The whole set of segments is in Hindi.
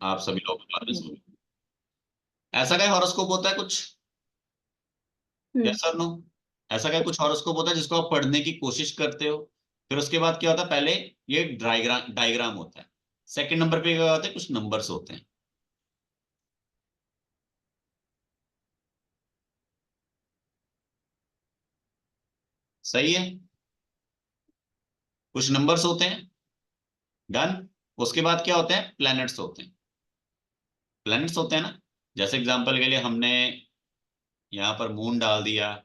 आप सभी लोग बाद में सुनो। ऐसा क्या हॉरोस्कोप होता है कुछ? यस और नो? ऐसा क्या कुछ हॉरोस्कोप होता है जिसको आप पढ़ने की कोशिश करते हो? फिर उसके बाद क्या होता है? पहले ये डायग्राम डायग्राम होता है। सेकंड नंबर पे क्या होता है? कुछ नंबर्स होते हैं। सही है, कुछ नंबर्स होते हैं। डन। उसके बाद क्या होते हैं? प्लैनेट्स होते हैं। प्लैनेट्स होते हैं ना। जैसे एग्जांपल के लिए हमने यहाँ पर मून डाल दिया,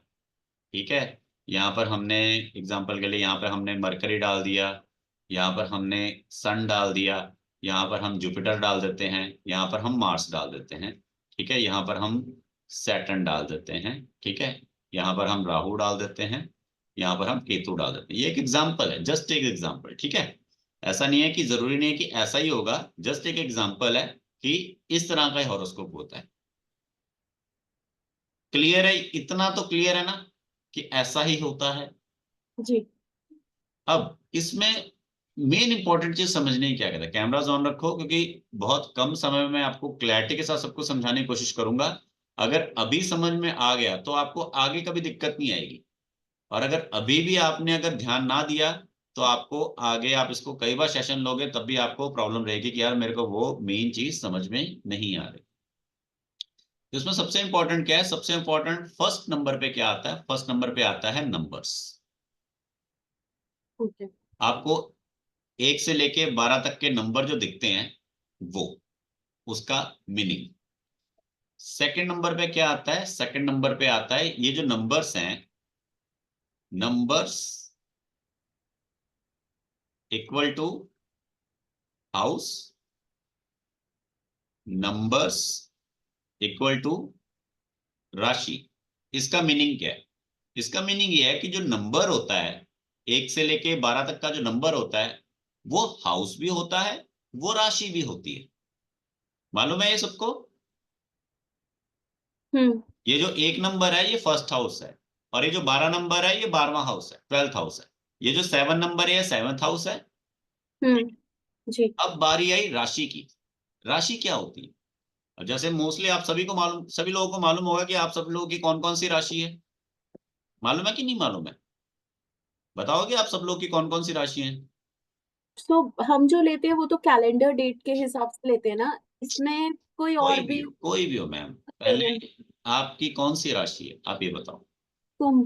ठीक है। यहाँ पर हमने एग्जांपल के लिए यहाँ पर हमने मरकरी डाल दिया, यहाँ पर हमने सन डाल दिया, यहाँ पर हम जुपिटर डाल देते हैं, यहाँ पर हम मार्स डाल देते हैं, ठीक है। यहाँ पर हम सैटर्न डाल देते हैं, ठीक है। यहाँ पर हम राहु डाल देते हैं, यहाँ पर हम केतु डाल देते हैं। ये एक एग्जाम्पल है, जस्ट एक एग्जाम्पल, ठीक है। ऐसा नहीं है कि जरूरी नहीं है कि ऐसा ही होगा, जस्ट एक एग्जाम्पल है कि इस तरह का हॉरोस्कोप होता है। क्लियर है? इतना तो क्लियर है ना कि ऐसा ही होता है। जी। अब इसमें मेन इंपॉर्टेंट चीज समझने की क्या कहता है, कैमराज ऑन रखो, क्योंकि बहुत कम समय में आपको क्लैरिटी के साथ सबको समझाने की कोशिश करूंगा। अगर अभी समझ में आ गया तो आपको आगे कभी दिक्कत नहीं आएगी, और अगर अभी भी आपने अगर ध्यान ना दिया तो आपको आगे, आप इसको कई बार सेशन लोगे तब भी आपको प्रॉब्लम रहेगी कि यार मेरे को वो मेन चीज समझ में नहीं आ रही। तो इसमें सबसे इंपॉर्टेंट क्या है? सबसे इंपॉर्टेंट फर्स्ट नंबर पे क्या आता है? फर्स्ट नंबर पे आता है नंबर्स। ओके। आपको 1 से लेके 12 तक के नंबर जो दिखते हैं वो, उसका मीनिंग। सेकंड नंबर पे क्या आता है? सेकंड नंबर पे आता है ये जो नंबर्स हैं, numbers equal to house, numbers equal to राशि। इसका मीनिंग क्या है? इसका मीनिंग ये है कि जो नंबर होता है, 1 से लेके 12 तक का जो नंबर होता है, वो हाउस भी होता है, वो राशि भी होती है। मालूम है ये सबको? हम्म। ये जो एक नंबर है ये फर्स्ट हाउस है, और ये जो 12 नंबर है ये 12वां हाउस है, 12th हाउस है। ये जो 7 नंबर है ये 7th हाउस है। हम्म। जी। अब बारी आई राशि की। राशि क्या होती है? अब जैसे मोस्टली आप सभी को मालूम, सभी लोगों को मालूम होगा कि आप सब लोगों की कौन कौन सी राशि है। मालूम है कि नहीं मालूम है? बताओगे आप सब लोग की कौन कौन सी राशि है? तो हम जो लेते हैं वो तो कैलेंडर डेट के हिसाब से लेते हैं ना, इसमें कोई और भी कोई भी हो मैम, पहले पेरेंट। आपकी कौन सी राशि है आप ये बताओ। तुम।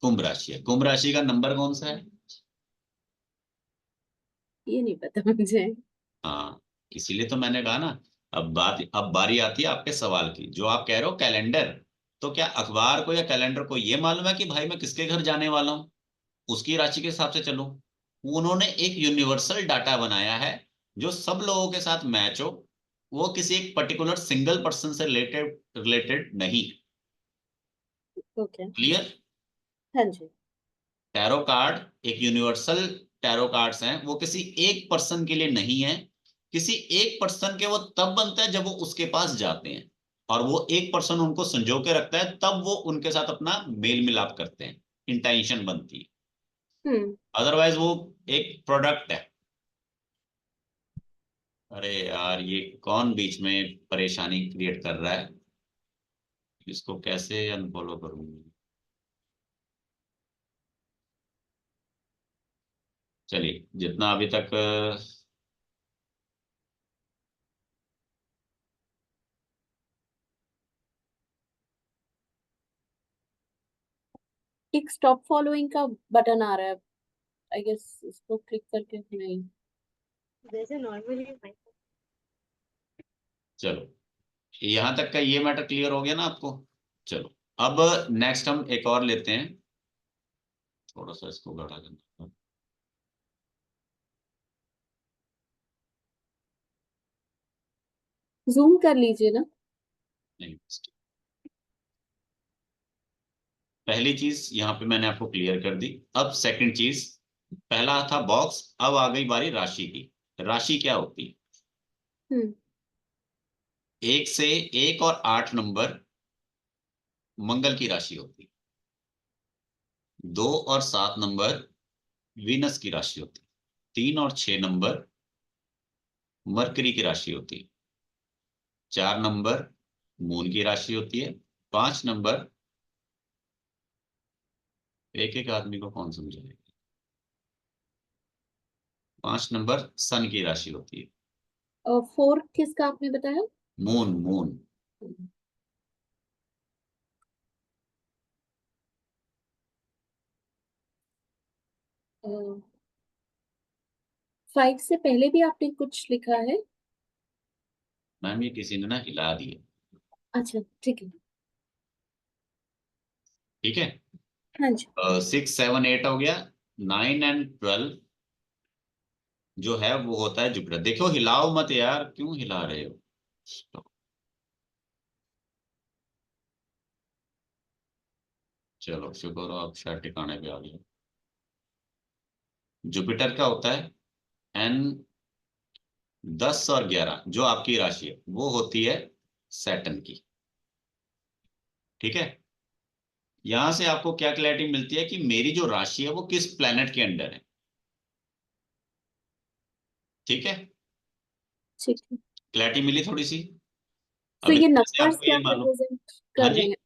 कुंभ राशि है। कुंभ राशि का नंबर कौन सा है? ये नहीं पता मुझे। हाँ, इसीलिए तो मैंने कहा ना। अब बारी आती है आपके सवाल की, जो आप कह रहे हो कैलेंडर। तो क्या अखबार को या कैलेंडर को ये मालूम है कि भाई मैं किसके घर जाने वाला हूँ, उसकी राशि के हिसाब से चलूं? उन्होंने एक यूनिवर्सल डाटा बनाया है जो सब लोगों के साथ मैच हो, वो किसी एक पर्टिकुलर सिंगल पर्सन से रिलेटेड रिलेटेड नहीं। ओके। क्लियर? हाँ जी। टैरो कार्ड एक यूनिवर्सल टैरो कार्ड्स हैं, वो किसी एक पर्सन के लिए नहीं है। किसी एक पर्सन के वो तब बनता है जब वो उसके पास जाते हैं, और वो एक पर्सन उनको संजो के रखता है, तब वो उनके साथ अपना मेल मिलाप करते हैं, इंटेंशन बनती है। हम्म। अदरवाइज वो एक प्रोडक्ट है। अरे यार, ये कौन बीच में परेशानी क्रिएट कर रहा है? इसको कैसे अनफॉलो करूँ? चलिए, जितना अभी तक एक स्टॉप फॉलोइंग का बटन आ रहा है, आई गेस इसको क्लिक करके नहीं। वैसे नॉर्मली चलो, यहां तक का ये मैटर क्लियर हो गया ना आपको? चलो, अब नेक्स्ट हम एक और लेते हैं। थोड़ा सा इसको गड़ा करना। जूम कर लीजिए ना। नहीं, पहली चीज यहाँ पे मैंने आपको क्लियर कर दी। अब सेकंड चीज, पहला था बॉक्स, अब आ गई बारी राशि की। राशि क्या होती है? हम्म। 1 से 1 और 8 नंबर मंगल की राशि होती है। 2 और 7 नंबर वीनस की राशि होती है। 3 और 6 नंबर मरकरी की राशि होती है। 4 नंबर मून की राशि होती है, 5 नंबर, एक एक आदमी को कौन समझाएगा, 5 नंबर सन की राशि होती है। 4 किसका आपने बताया? Moon, moon. अ, 5 से पहले भी आपने कुछ लिखा है? मैम ये किसी ने ना हिला दिया। अच्छा ठीक है। ठीक है। हाँ जी। 6 7 8 हो गया, 9 एंड 12 जो है वो होता है जुपिटर। देखो हिलाओ मत यार, क्यों हिला रहे हो। चलो शुक्र हो आप शायद ठिकाने पे आ गए। जुपिटर का होता है एन 10 और 11, जो आपकी राशि है वो होती है सैटर्न की। ठीक है। यहां से आपको क्या क्लैरिटी मिलती है कि मेरी जो राशि है वो किस प्लेनेट के अंडर है। ठीक है। ठीक है। क्लैरिटी मिली थोड़ी सी। तो अब ये इसमें से नंबर्स आपको क्या ये मालूम। रिप्रेजेंट हाँ कर रहे जी। हैं?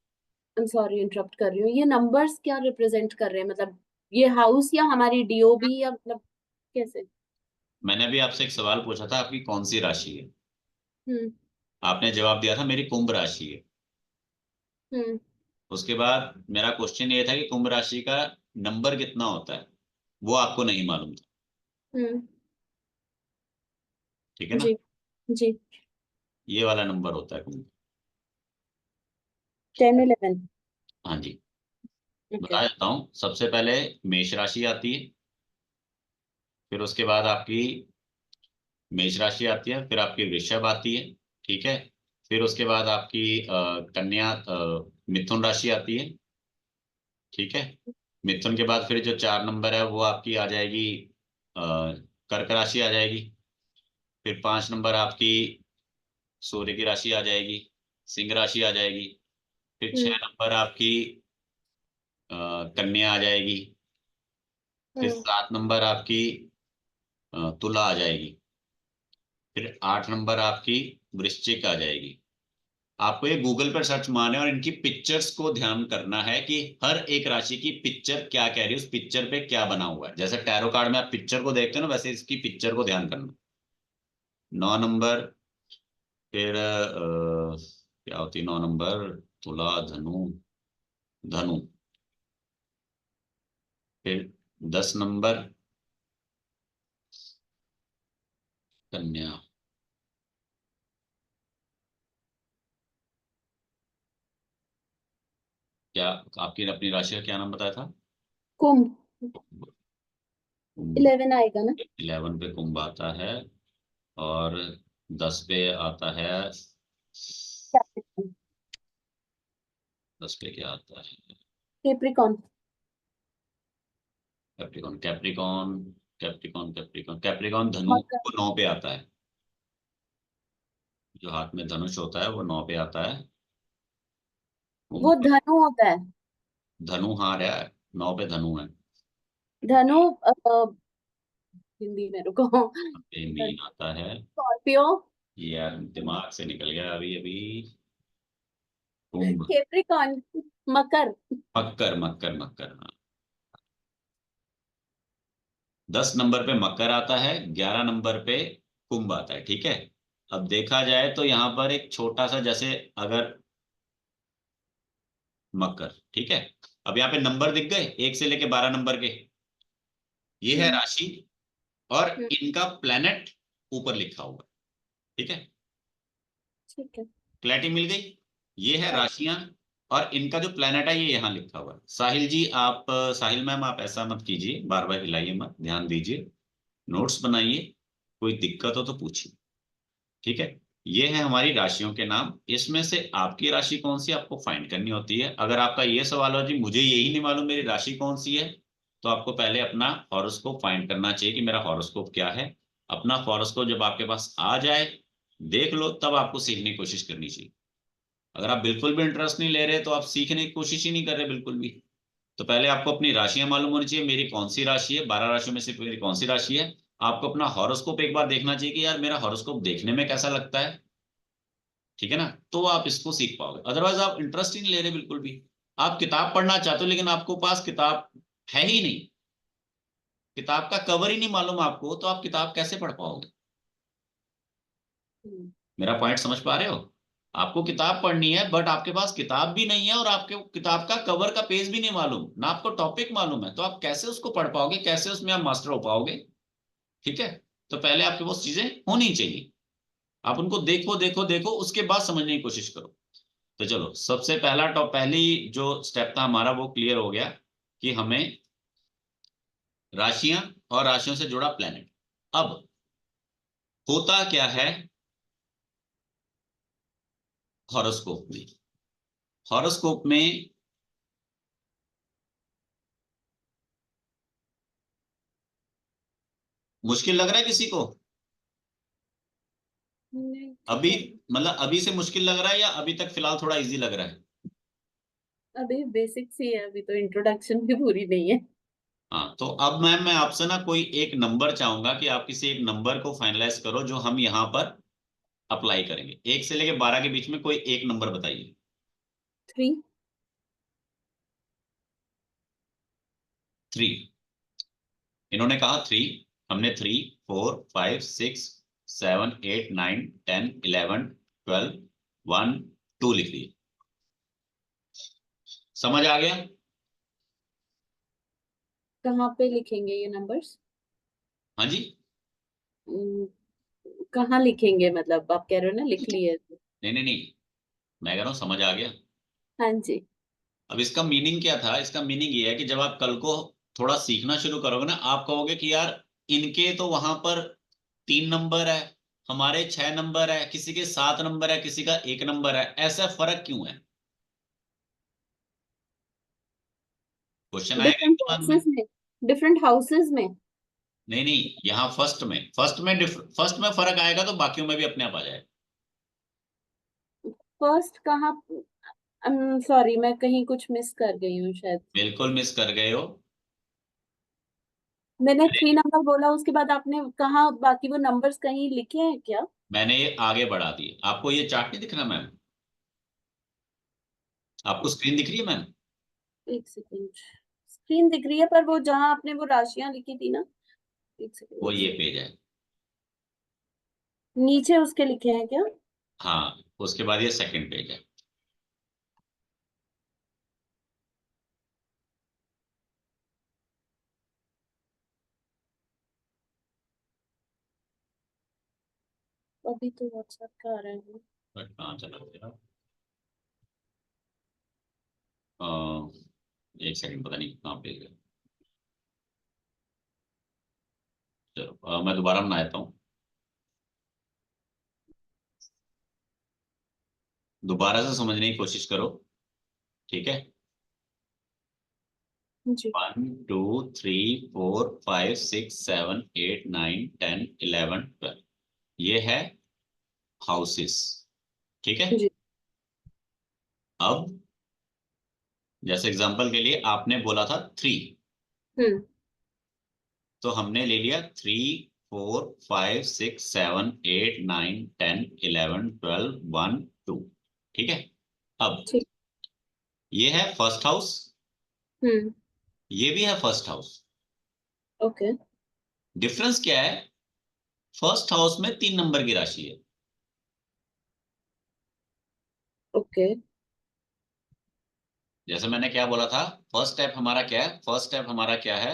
आई एम सॉरी इंटरप्ट कर रही हूँ, ये नंबर्स क्या रिप्रेजेंट कर रहे हैं, मतलब ये हाउस या हमारी डीओबी या मतलब कैसे? मैंने अभी आपसे एक सवाल पूछा था, आपकी कौन सी राशि है। हम्म। आपने जवाब दिया था मेरी कुंभ राशि है। हम्म। उसके बाद मेरा क्वेश्चन ये था कि कुंभ राशि का नंबर कितना होता है, वो आपको नहीं मालूम था। हम्म। ठीक है ना। जी। जी। ये वाला नंबर होता है कुंभ। 10 11। हाँ जी। ओके। बता देता हूँ, सबसे पहले मेष राशि आती है, फिर उसके बाद आपकी मेष राशि आती है, फिर आपकी वृषभ आती है। ठीक है। फिर उसके बाद आपकी कन्या मिथुन राशि आती है। ठीक है। मिथुन के बाद फिर जो 4 नंबर है वो आपकी आ जाएगी अ, कर्क राशि आ जाएगी। फिर 5 नंबर आपकी सूर्य की राशि आ जाएगी, सिंह राशि आ जाएगी। फिर 6 हम्म। नंबर आपकी कन्या आ जाएगी। फिर हम्म। 7 नंबर आपकी तुला आ जाएगी। फिर 8 नंबर आपकी वृश्चिक आ जाएगी। आपको ये गूगल पर सर्च मारना है और इनकी पिक्चर्स को ध्यान करना है कि हर एक राशि की पिक्चर क्या कह रही है, उस पिक्चर पे क्या बना हुआ है। जैसे टैरो कार्ड में आप पिक्चर को देखते हो ना, वैसे इसकी पिक्चर को ध्यान करना। 9 नंबर, फिर क्या होती है 9 नंबर, तुला, धनु, धनु। फिर 10 नंबर कन्या। क्या आपकी अपनी राशि का क्या नाम बताया था। कुंभ। कुंभ। 11 आएगा ना? 11 पे कुंभ आता है, और 10 पे आता है, 10 पे क्या आता है, Capricorn. Capricorn, Capricorn, Capricorn, Capricorn, Capricorn धनु मकर। वो 9 पे आता है। जो हाथ में धनुष होता है वो 9 पे आता है। वो कुंभ। धनु होता है। धनु हाँ रहा है, 9 पे धनु है। धनु हिंदी में रुको। पे मीन आता है। स्कॉर्पियो। ये यार दिमाग से निकल गया अभी अभी। कुंभ। कैप्रिकॉन। मकर। मकर, मकर, मकर, हाँ। 10 नंबर पे मकर आता है, 11 नंबर पे कुंभ आता है। ठीक है। अब देखा जाए तो यहाँ पर एक छोटा सा, जैसे अगर मकर, ठीक है। अब यहाँ पे नंबर दिख गए 1 से लेके 12 नंबर के, ये है हम्म। राशि, और हम्म। इनका प्लेनेट ऊपर लिखा हुआ है। ठीक है। ठीक है। क्लैरिटी मिल गई। ये है हाँ। राशियां, और इनका जो प्लेनेट है ये यहाँ लिखा हुआ है। साहिल जी आप, साहिल मैम आप ऐसा मत कीजिए, बार बार हिलाइए मत, ध्यान दीजिए, नोट्स बनाइए, कोई दिक्कत हो तो पूछिए। ठीक है। ये है हमारी राशियों के नाम। इसमें से आपकी राशि कौन सी आपको फाइंड करनी होती है। अगर आपका ये सवाल हो जी मुझे यही नहीं मालूम मेरी राशि कौन सी है, तो आपको पहले अपना हॉरोस्कोप फाइंड करना चाहिए कि मेरा हॉरोस्कोप क्या है। अपना हॉरोस्कोप जब आपके पास आ जाए, देख लो, तब आपको सीखने की कोशिश करनी चाहिए। अगर आप बिल्कुल भी इंटरेस्ट नहीं ले रहे तो आप सीखने की कोशिश ही नहीं कर रहे बिल्कुल भी। तो पहले आपको अपनी राशियां मालूम होनी चाहिए, मेरी कौन सी राशि है, 12 राशियों में से मेरी कौन सी राशि है। आपको अपना हॉरोस्कोप एक बार देखना चाहिए कि यार मेरा हॉरोस्कोप देखने में कैसा लगता है। ठीक है ना, तो आप इसको सीख पाओगे। अदरवाइज आप इंटरेस्ट ही नहीं ले रहे बिल्कुल भी। आप किताब पढ़ना चाहते हो लेकिन आपको पास किताब है ही नहीं, किताब का कवर ही नहीं मालूम आपको, तो आप किताब कैसे पढ़ पाओगे? हम्म, मेरा पॉइंट समझ पा रहे हो? आपको किताब पढ़नी है बट आपके पास किताब भी नहीं है और आपके किताब का कवर का पेज भी नहीं मालूम ना, आपको टॉपिक मालूम है, तो आप कैसे उसको पढ़ पाओगे, कैसे उसमें आप मास्टर हो पाओगे? ठीक है, तो पहले आपके पास चीजें होनी चाहिए, आप उनको देखो देखो देखो, उसके बाद समझने की कोशिश करो। तो चलो, सबसे पहली जो स्टेप था हमारा वो क्लियर हो गया कि हमें राशियां और राशियों से जुड़ा प्लेनेट। अब होता क्या है हॉरोस्कोप में? हॉरोस्कोप में मुश्किल लग रहा है किसी को? नहीं ठीक अभी है। मतलब अभी से मुश्किल लग रहा है या अभी तक फिलहाल थोड़ा इजी लग रहा है? अभी बेसिक सी है, अभी तो इंट्रोडक्शन भी पूरी नहीं है। हाँ, तो अब मैं आपसे ना कोई एक नंबर चाहूंगा कि आप किसी एक नंबर को फाइनलाइज करो जो हम यहाँ पर अप्लाई करेंगे। 1 से लेके 12 के बीच में कोई एक नंबर बताइए। 3। 3। इन्होंने कहा 3, हमने 3, 4, 5, 6, 7, 8, 9, 10, 11, 12, 1, 2 लिख दिए। समझ आ गया? कहाँ पे लिखेंगे ये नंबर्स? हाँ जी। कहाँ लिखेंगे, मतलब आप कह रहे हो ना लिख लिए तो। नहीं नहीं नहीं, मैं कह रहा हूँ समझ आ गया। हाँ जी। अब इसका मीनिंग क्या था? इसका मीनिंग ये है कि जब आप कल को थोड़ा सीखना शुरू करोगे ना, आप कहोगे कि यार इनके तो वहां पर 3 नंबर है, हमारे 6 नंबर है, किसी के 7 नंबर है, किसी का 1 नंबर है, ऐसा फर्क क्यों है? क्वेश्चन आएगा ही डिफरेंट दिमाग में। हाउसेस में, डिफरेंट हाउसेस में। नहीं नहीं, यहाँ फर्स्ट में फर्क आएगा तो बाकियों में भी अपने आप आ जाएगा। फर्स्ट कहाँ? सॉरी, मैं कहीं कुछ मिस कर गई हूँ शायद। बिल्कुल मिस कर गए हो। मैंने 3 नंबर बोला, उसके बाद आपने कहा बाकी वो नंबर्स कहीं लिखे हैं क्या? मैंने ये आगे बढ़ा दिए। आपको ये चार्ट नहीं दिख रहा मैम? आपको स्क्रीन दिख रही है मैम? एक सेकेंड। स्क्रीन दिख रही है, पर वो जहाँ आपने वो राशियां लिखी थी ना। एक वो सेकेंड, ये पेज है। नीचे उसके लिखे हैं क्या? हाँ, उसके बाद ये सेकंड पेज है। अभी तो व्हाट्सएप का आ रहा है। बट कहाँ चला गया? एक सेकंड, पता नहीं कहाँ पे गया। चलो, मैं दोबारा बनाता हूँ। दोबारा से समझने की कोशिश करो, ठीक है? जी। 1, 2, 3, 4, 5, 6, 7, 8, 9, 10, 11, 12, ये है हाउसेस। ठीक है। जी। अब जैसे एग्जांपल के लिए आपने बोला था 3, हम्म। तो हमने ले लिया 3, 4, 5, 6, 7, 8, 9, 10, 11, 12, 1, 2। ठीक है। अब ठीक। ये है फर्स्ट हाउस, हम्म। ये भी है फर्स्ट हाउस। ओके। डिफरेंस क्या है? फर्स्ट हाउस में 3 नंबर की राशि है। ओके। जैसे मैंने क्या बोला था, फर्स्ट स्टेप हमारा क्या है? फर्स्ट स्टेप हमारा क्या है?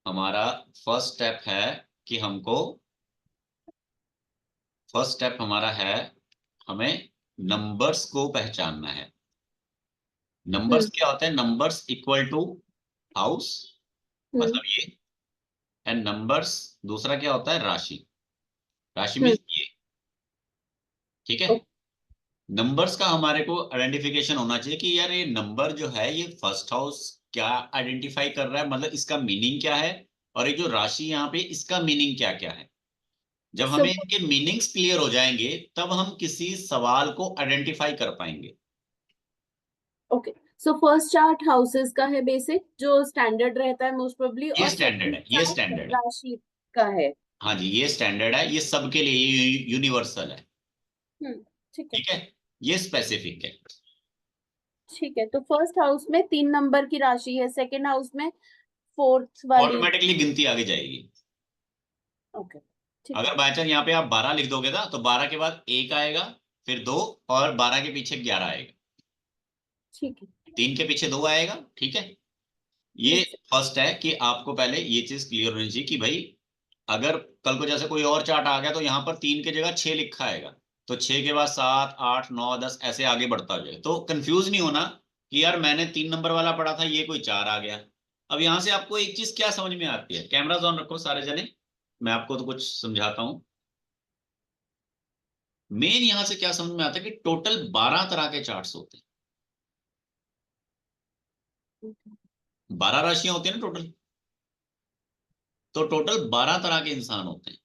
हमारा फर्स्ट स्टेप है कि हमको, फर्स्ट स्टेप हमारा है हमें नंबर्स को पहचानना है। नंबर्स हम्म। क्या होते हैं? नंबर्स इक्वल टू हाउस, हम्म। मतलब ये। एंड नंबर्स दूसरा क्या होता है? राशि। राशि हम्म। मीन्स ये। ठीक है। ओ- नंबर्स का हमारे को आइडेंटिफिकेशन होना चाहिए कि यार ये नंबर जो है ये फर्स्ट हाउस क्या आइडेंटिफाई कर रहा है, मतलब इसका मीनिंग क्या है, और ये जो राशि यहाँ पे इसका मीनिंग क्या क्या है। जब सो हमें इनके मीनिंग्स क्लियर हो जाएंगे तब हम किसी सवाल को आइडेंटिफाई कर पाएंगे। Okay. So first chart houses का है बेसिक, जो स्टैंडर्ड रहता है मोस्ट प्रोबेबली, ये और स्टैंडर्ड सेकंड है, ये चार्ट स्टैंडर्ड है। राशि का है। हाँ जी, ये स्टैंडर्ड है, ये सबके लिए यूनिवर्सल है। हम्म। ठीक है। ठीक है, ये स्पेसिफिक है। ठीक है, तो फर्स्ट हाउस में 3 नंबर की राशि है, सेकंड हाउस में फोर्थ वाली। ऑटोमेटिकली गिनती आगे जाएगी। ओके, ठीक है। अगर बाय चांस यहाँ पे आप 12 लिख दोगे ना, तो 12 के बाद 1 आएगा, फिर 2, और 12 के पीछे 11 आएगा, ठीक है। 3 के पीछे 2 आएगा। ठीक है, ये मेक सेंस। फर्स्ट है कि आपको पहले ये चीज क्लियर होनी चाहिए कि भाई अगर कल को जैसे कोई और चार्ट आ गया तो यहाँ पर 3 की जगह 6 लिखा आएगा, तो 6 के बाद 7, 8, 9, 10 ऐसे आगे बढ़ता हो जाएगा, तो कंफ्यूज नहीं होना कि यार मैंने 3 नंबर वाला पढ़ा था, ये कोई 4 आ गया। अब यहाँ से आपको एक चीज क्या समझ में आती है, कैमराज ऑन रखो सारे जने, मैं आपको तो कुछ समझाता हूँ। मेन यहां से क्या समझ में आता है कि टोटल 12 तरह के चार्ट्स होते हैं। 12 राशियां होती है ना टोटल, तो टोटल 12 तरह के इंसान होते हैं।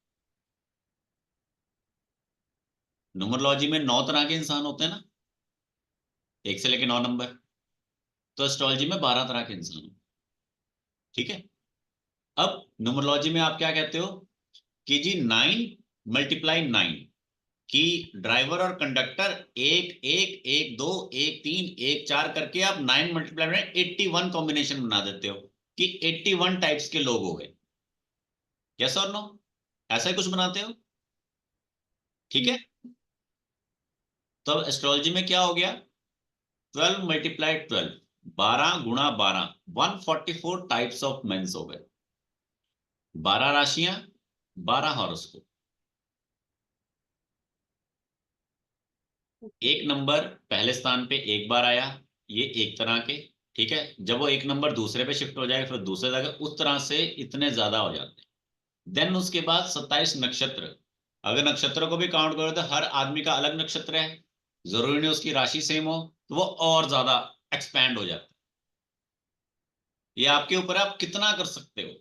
न्यूमरोलॉजी में 9 तरह के इंसान होते हैं ना, 1 से लेके 9 नंबर। तो एस्ट्रोलॉजी में 12 तरह के इंसान होते हैं। ठीक है, अब न्यूमरोलॉजी में आप क्या कहते हो कि जी 9 × 9 कि ड्राइवर और कंडक्टर 1 1 1 2 1 3 1 4 करके आप 9 × 9 81 कॉम्बिनेशन बना देते हो कि 81 टाइप्स के लोग हो गए। यस और नो, ऐसा ही कुछ बनाते हो। ठीक है, तो अब एस्ट्रोलॉजी में क्या हो गया, 12 × 12, 12 × 12, 144 टाइप्स ऑफ मेंस हो गए, 12 राशियां, 12 हॉरोस्कोप। 1 नंबर पहले स्थान पे एक बार आया, ये एक तरह के। ठीक है, जब वो 1 नंबर दूसरे पे शिफ्ट हो जाएगा फिर दूसरे जगह, उस तरह से इतने ज्यादा हो जाते हैं। देन उसके बाद 27 नक्षत्र, अगर नक्षत्रों को भी काउंट करो तो हर आदमी का अलग नक्षत्र है, जरूरी नहीं उसकी राशि सेम हो, तो वो और ज्यादा एक्सपैंड हो जाता है। ये आपके ऊपर है, आप कितना कर सकते हो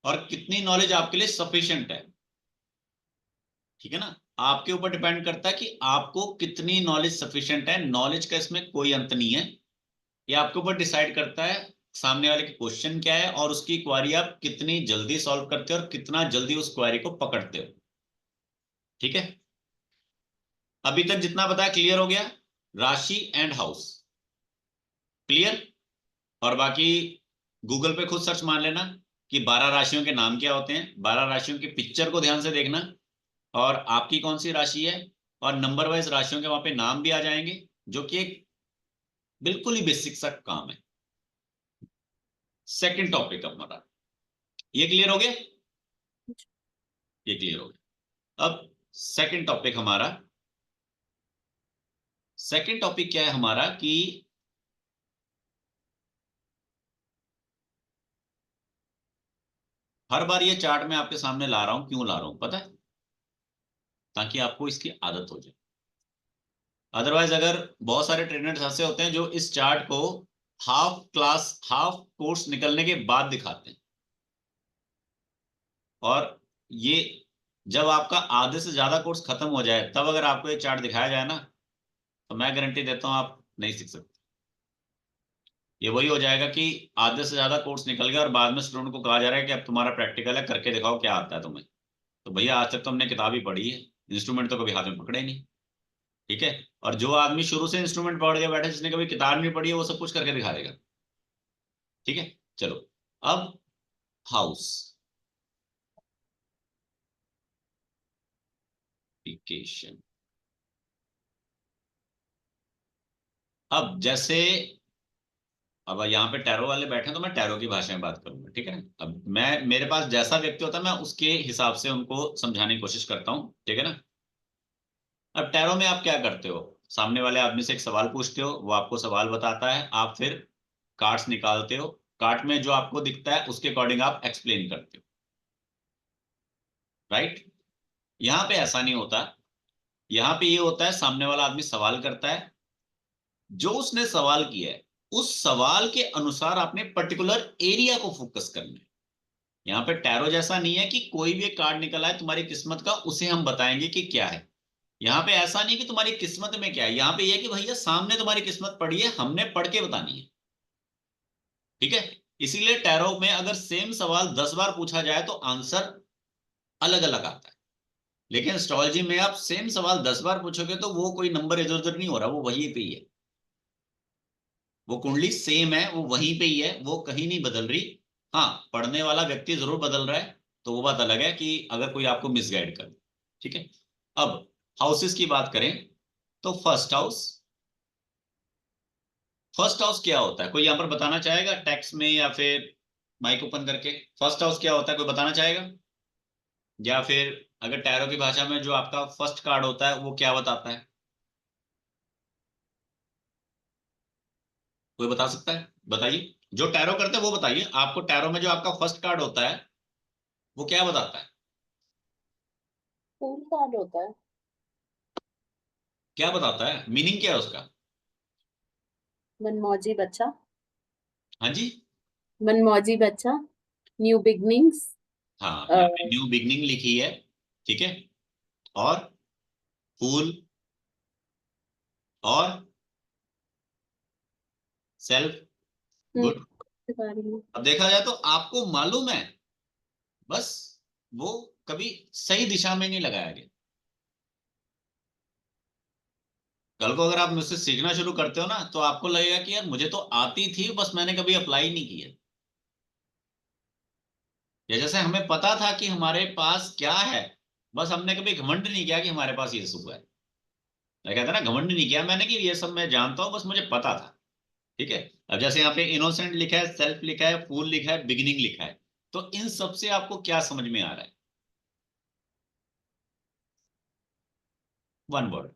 और कितनी नॉलेज आपके लिए सफिशिएंट है। ठीक है ना, आपके ऊपर डिपेंड करता है कि आपको कितनी नॉलेज सफिशिएंट है, नॉलेज का इसमें कोई अंत नहीं है। ये आपके ऊपर डिसाइड करता है सामने वाले की क्वेश्चन क्या है और उसकी क्वारी आप कितनी जल्दी सॉल्व करते हो और कितना जल्दी उस क्वारी को पकड़ते हो। ठीक है, अभी तक जितना बताया क्लियर हो गया, राशि एंड हाउस क्लियर। और बाकी गूगल पे खुद सर्च मार लेना कि 12 राशियों के नाम क्या होते हैं, 12 राशियों की पिक्चर को ध्यान से देखना और आपकी कौन सी राशि है, और नंबर वाइज राशियों के वहां पे नाम भी आ जाएंगे, जो कि एक बिल्कुल ही बेसिक सा काम है। सेकंड टॉपिक हमारा ये क्लियर हो गया, ये क्लियर हो गया। अब सेकंड टॉपिक हमारा, सेकंड टॉपिक क्या है हमारा कि हर बार ये चार्ट मैं आपके सामने ला रहा हूं, क्यों ला रहा हूं पता है, ताकि आपको इसकी आदत हो जाए। अदरवाइज अगर बहुत सारे ट्रेनर्स ऐसे होते हैं जो इस चार्ट को हाफ क्लास हाफ कोर्स निकलने के बाद दिखाते हैं, और ये जब आपका आधे से ज्यादा कोर्स खत्म हो जाए तब अगर आपको ये चार्ट दिखाया जाए ना, तो मैं गारंटी देता हूं आप नहीं सीख सकते। ये वही हो जाएगा कि आधे से ज्यादा कोर्स निकल गया और बाद में स्टूडेंट को कहा जा रहा है कि अब तुम्हारा प्रैक्टिकल है, करके दिखाओ क्या आता है तुम्हें। तो भैया आज तक तो हमने किताब ही पढ़ी है, इंस्ट्रूमेंट तो कभी हाथ में पकड़े नहीं। ठीक है, और जो आदमी शुरू से इंस्ट्रूमेंट पकड़ के बैठे जिसने कभी किताब नहीं पढ़ी है वो सब कुछ करके दिखा देगा। ठीक है, चलो अब हाउस इक्वेशन। अब जैसे अब यहाँ पे टैरो वाले बैठे हैं तो मैं टैरो की भाषा में बात करूंगा। ठीक है, अब मैं मेरे पास जैसा व्यक्ति होता है मैं उसके हिसाब से उनको समझाने की कोशिश करता हूँ। ठीक है ना, अब टैरो में आप क्या करते हो, सामने वाले आदमी से एक सवाल पूछते हो, वो आपको सवाल बताता है, आप फिर कार्ड्स निकालते हो, कार्ड में जो आपको दिखता है उसके अकॉर्डिंग आप एक्सप्लेन करते हो। राइट, यहाँ पे ऐसा नहीं होता, यहाँ पे ये होता है सामने वाला आदमी सवाल करता है, जो उसने सवाल किया है उस सवाल के अनुसार आपने पर्टिकुलर एरिया को फोकस करना है। यहाँ पे टैरो जैसा नहीं है कि कोई भी एक कार्ड निकला है तुम्हारी किस्मत का उसे हम बताएंगे कि क्या है। यहाँ पे ऐसा नहीं कि तुम्हारी किस्मत में क्या है, यहाँ पे यह कि भैया सामने तुम्हारी किस्मत पड़ी है, हमने पढ़ के बतानी है। ठीक है, इसीलिए टैरो में अगर सेम सवाल 10 बार पूछा जाए तो आंसर अलग अलग आता है। लेकिन एस्ट्रोलॉजी में आप सेम सवाल 10 बार पूछोगे तो वो कोई नंबर इधर उधर नहीं हो रहा, वो वहीं पे ही है, वो कुंडली सेम है, वो वहीं पे ही है, वो कहीं नहीं बदल रही। हाँ, पढ़ने वाला व्यक्ति जरूर बदल रहा है, तो वो बात अलग है कि अगर कोई आपको मिसगाइड कर। ठीक है। अब हाउसेस की बात करें तो फर्स्ट हाउस क्या होता है, कोई यहाँ पर बताना चाहेगा टेक्स्ट में या फिर माइक ओपन करके? फर्स्ट हाउस क्या होता है, कोई बताना चाहेगा? या फिर अगर टैरो की भाषा में जो आपका फर्स्ट कार्ड होता है वो क्या बताता है, कोई बता सकता है? बताइए, जो टैरो करते हैं वो बताइए, आपको टैरो में जो आपका फर्स्ट कार्ड होता है वो क्या बताता है? फूल कार्ड होता है। क्या बताता है, मीनिंग क्या है उसका? मनमौजी बच्चा। हाँ जी। मनमौजी बच्चा। New beginnings. हाँ, यहाँ पे न्यू बिगनिंग लिखी है। ठीक है। और फूल, और सेल्फ, गुड। सिखा रही हूँ। अब देखा जाए तो आपको मालूम है, बस वो कभी सही दिशा में नहीं लगाया गया। कल को अगर आप मुझसे सीखना शुरू करते हो ना तो आपको लगेगा कि यार मुझे तो आती थी, बस मैंने कभी अप्लाई नहीं किया। या जैसे हमें पता था कि हमारे पास क्या है, बस हमने कभी घमंड नहीं किया कि हमारे पास ये सब है। मैं कहता ना, घमंड नहीं किया मैंने कि ये सब मैं जानता हूं, बस मुझे पता था। ठीक है। अब जैसे यहाँ पे इनोसेंट लिखा है, सेल्फ लिखा है, फूल लिखा है, बिगिनिंग लिखा है, तो इन सब से आपको क्या समझ में आ रहा है? वन वर्ड,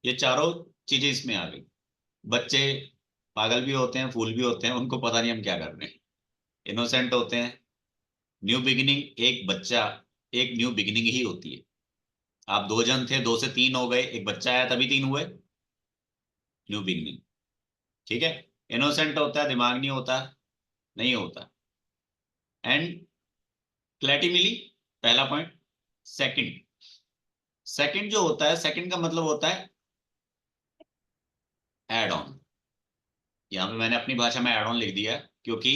ये चारों चीजें इसमें आ गई। बच्चे पागल भी होते हैं, फूल भी होते हैं, उनको पता नहीं हम क्या कर रहे हैं। इनोसेंट होते हैं। न्यू बिगिनिंग, एक बच्चा, एक न्यू बिगिनिंग ही होती है। आप दो जन थे, दो से तीन हो गए, एक बच्चा आया तभी तीन हुए, न्यू बिगिनिंग। ठीक है। इनोसेंट होता है, दिमाग नहीं होता, नहीं होता। एंड क्लैरिटी मिली, पहला पॉइंट। सेकंड, सेकंड जो होता है, सेकंड का मतलब होता है एड ऑन। यहां पे मैंने अपनी भाषा में एड ऑन लिख दिया है क्योंकि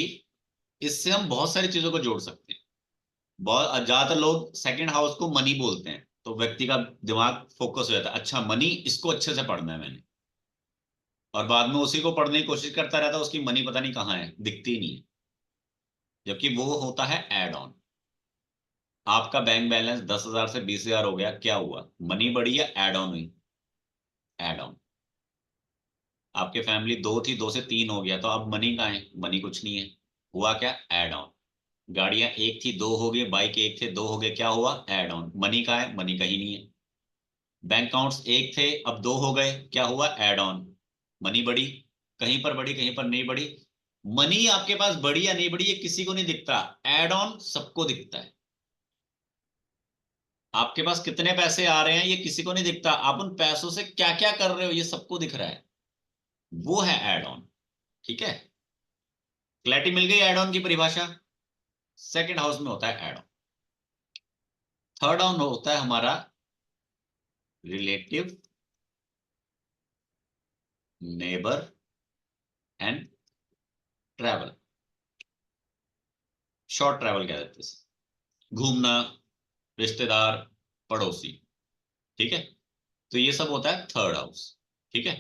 इससे हम बहुत सारी चीजों को जोड़ सकते हैं। बहुत ज्यादातर लोग सेकंड हाउस को मनी बोलते हैं, तो व्यक्ति का दिमाग फोकस हो जाता है, अच्छा मनी, इसको अच्छे से पढ़ना है मैंने, और बाद में उसी को पढ़ने की कोशिश करता रहता है, उसकी मनी पता नहीं कहाँ है, दिखती ही नहीं है। जबकि वो होता है एड ऑन। आपका बैंक बैलेंस 10,000 से 20,000 हो गया, क्या हुआ, मनी बढ़ी या एड ऑन हुई? Add on. आपके फैमिली दो थी, दो से तीन हो गया, तो अब मनी कहाँ है? मनी कुछ नहीं है, हुआ क्या? Add on. गाड़ियां एक थी दो हो गई, बाइक एक थे दो हो गए, क्या हुआ? Add on. मनी कहाँ है? मनी कहीं नहीं है। बैंक अकाउंट्स एक थे, अब दो हो गए, क्या हुआ? Add on. मनी बढ़ी, कहीं पर बढ़ी कहीं पर नहीं बढ़ी। मनी आपके पास बढ़ी या नहीं बढ़ी ये किसी को नहीं दिखता, एड ऑन सबको दिखता है। आपके पास कितने पैसे आ रहे हैं ये किसी को नहीं दिखता, आप उन पैसों से क्या क्या कर रहे हो ये सबको दिख रहा है, वो है एड ऑन। ठीक है। क्लैरिटी मिल गई एड ऑन की परिभाषा? सेकंड हाउस में होता है एड ऑन। थर्ड ऑन होता है हमारा relative, neighbour and travel. Short travel कह देते हैं, घूमना, रिश्तेदार, पड़ोसी। ठीक है। तो ये सब होता है थर्ड हाउस। ठीक है।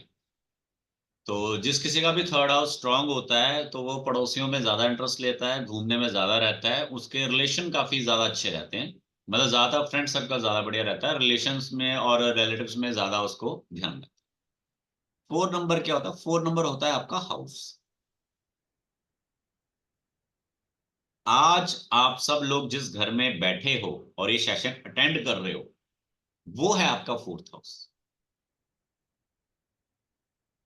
तो जिस किसी का भी थर्ड हाउस स्ट्रांग होता है तो वो पड़ोसियों में ज्यादा इंटरेस्ट लेता है, घूमने में ज्यादा रहता है, उसके रिलेशन काफी ज्यादा अच्छे रहते हैं, मतलब ज्यादा फ्रेंड सर्कल ज्यादा बढ़िया रहता है, रिलेशंस में और रिलेटिव्स में ज्यादा उसको ध्यान रखता है। फोर नंबर क्या होता है? फोर नंबर होता है आपका हाउस। आज आप सब लोग जिस घर में बैठे हो और ये सेशन अटेंड कर रहे हो, वो है आपका फोर्थ हाउस।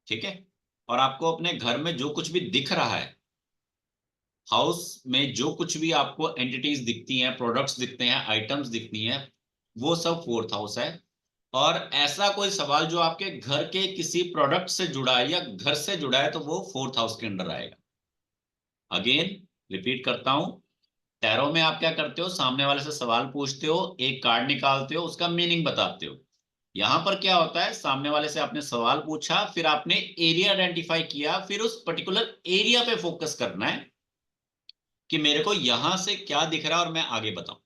ठीक है। और आपको अपने घर में जो कुछ भी दिख रहा है, हाउस में जो कुछ भी आपको एंटिटीज दिखती हैं, प्रोडक्ट्स दिखते हैं, आइटम्स दिखती हैं, वो सब फोर्थ हाउस है। और ऐसा कोई सवाल जो आपके घर के किसी प्रोडक्ट से जुड़ा है या घर से जुड़ा है तो वो फोर्थ हाउस के अंडर आएगा। अगेन रिपीट करता हूं, टैरो में आप क्या करते हो, सामने वाले से सवाल पूछते हो, एक कार्ड निकालते हो, उसका मीनिंग बताते हो। यहां पर क्या होता है, सामने वाले से आपने सवाल पूछा, फिर आपने एरिया आइडेंटिफाई किया, फिर उस पर्टिकुलर एरिया पे फोकस करना है कि मेरे को यहां से क्या दिख रहा है और मैं आगे बताऊं।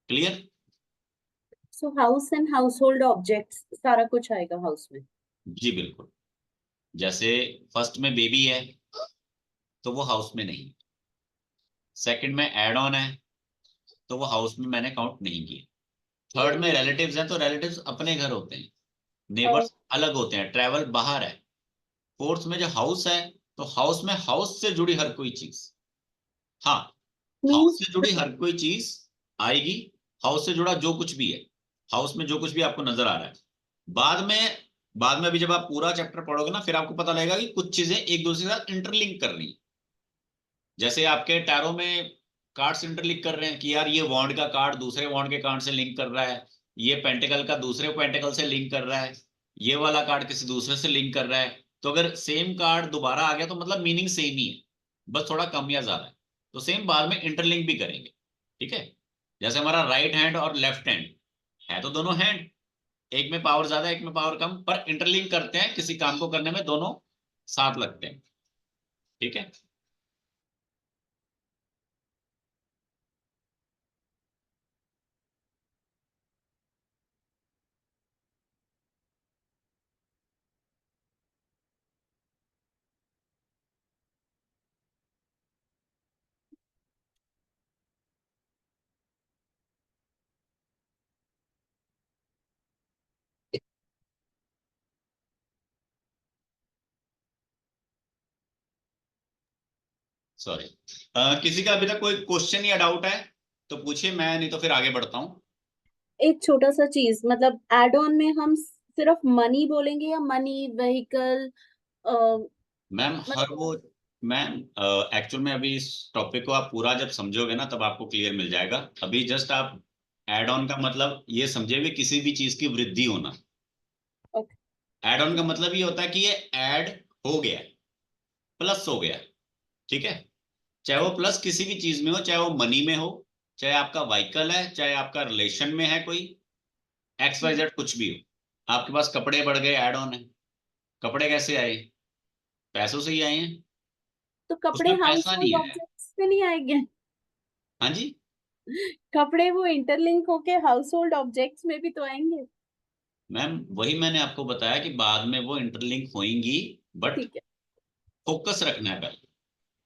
Clear? So house and house hold objects सारा कुछ आएगा हाउस में। जी बिल्कुल। जैसे फर्स्ट में बेबी है तो वो हाउस में नहीं, सेकंड में एड ऑन है तो वो हाउस में मैंने काउंट नहीं किया, थर्ड में रिलेटिव्स हैं तो रिलेटिव्स अपने घर होते हैं, नेबर्स अलग होते हैं, ट्रैवल बाहर है, फोर्थ में जो हाउस है तो हाउस में हाउस से जुड़ी हर कोई चीज, हाँ हाउस मीन्स से जुड़ी हर कोई चीज आएगी, हाउस से जुड़ा जो कुछ भी है, हाउस में जो कुछ भी आपको नजर आ रहा है। बाद में अभी जब आप पूरा चैप्टर पढ़ोगे ना फिर आपको पता लगेगा कि कुछ चीजें एक दूसरे के साथ इंटरलिंक कर रही हैं। जैसे आपके टैरो में कार्ड्स इंटरलिंक कर रहे हैं कि यार ये वॉन्ड का कार्ड दूसरे वॉन्ड के कार्ड से लिंक कर रहा है, ये पेंटिकल का दूसरे पेंटिकल से लिंक कर रहा है, ये वाला कार्ड किसी दूसरे से लिंक कर रहा है। तो अगर सेम कार्ड दोबारा आ गया तो मतलब मीनिंग सेम ही है, बस थोड़ा कम या ज्यादा है, तो सेम बाद में इंटरलिंक भी करेंगे। ठीक है, जैसे हमारा राइट हैंड और लेफ्ट हैंड है तो दोनों हैंड, एक में पावर ज्यादा एक में पावर कम, पर इंटरलिंक करते हैं किसी काम को करने में, दोनों साथ लगते हैं। ठीक है। सॉरी, किसी का अभी तक कोई क्वेश्चन या डाउट है तो पूछिए, मैं नहीं तो फिर आगे बढ़ता हूँ। एक छोटा सा चीज, मतलब एड ऑन में हम सिर्फ मनी बोलेंगे या मनी व्हीकल, मैम हर मतलब। वो, मैम एक्चुअल में अभी इस टॉपिक को आप पूरा जब समझोगे ना तब आपको क्लियर मिल जाएगा। अभी जस्ट आप एड ऑन का मतलब ये समझे भी किसी भी चीज की वृद्धि होना। ओके। एड ऑन का मतलब ये होता है कि ये ऐड हो गया, प्लस हो गया। ठीक है, चाहे वो ठीक। प्लस किसी भी चीज में हो, चाहे वो मनी में हो, चाहे आपका व्हीकल है, चाहे आपका रिलेशन में है कोई, एक्स वाई हम्म। जेड कुछ भी हो। आपके पास कपड़े बढ़ गए, ऐड ऑन है। कपड़े कैसे आए? पैसों से ही आए हैं, तो कपड़े उसमें हाउस पैसा नहीं होल्ड आया। ऑब्जेक्ट्स में नहीं आएंगे? हाँ जी। कपड़े वो इंटरलिंक होके हाउस होल्ड ऑब्जेक्ट्स में भी तो आएंगे। मैम वही मैंने आपको बताया कि बाद में वो इंटरलिंक होंगी, बट ठीक है। फोकस रखना है पहले।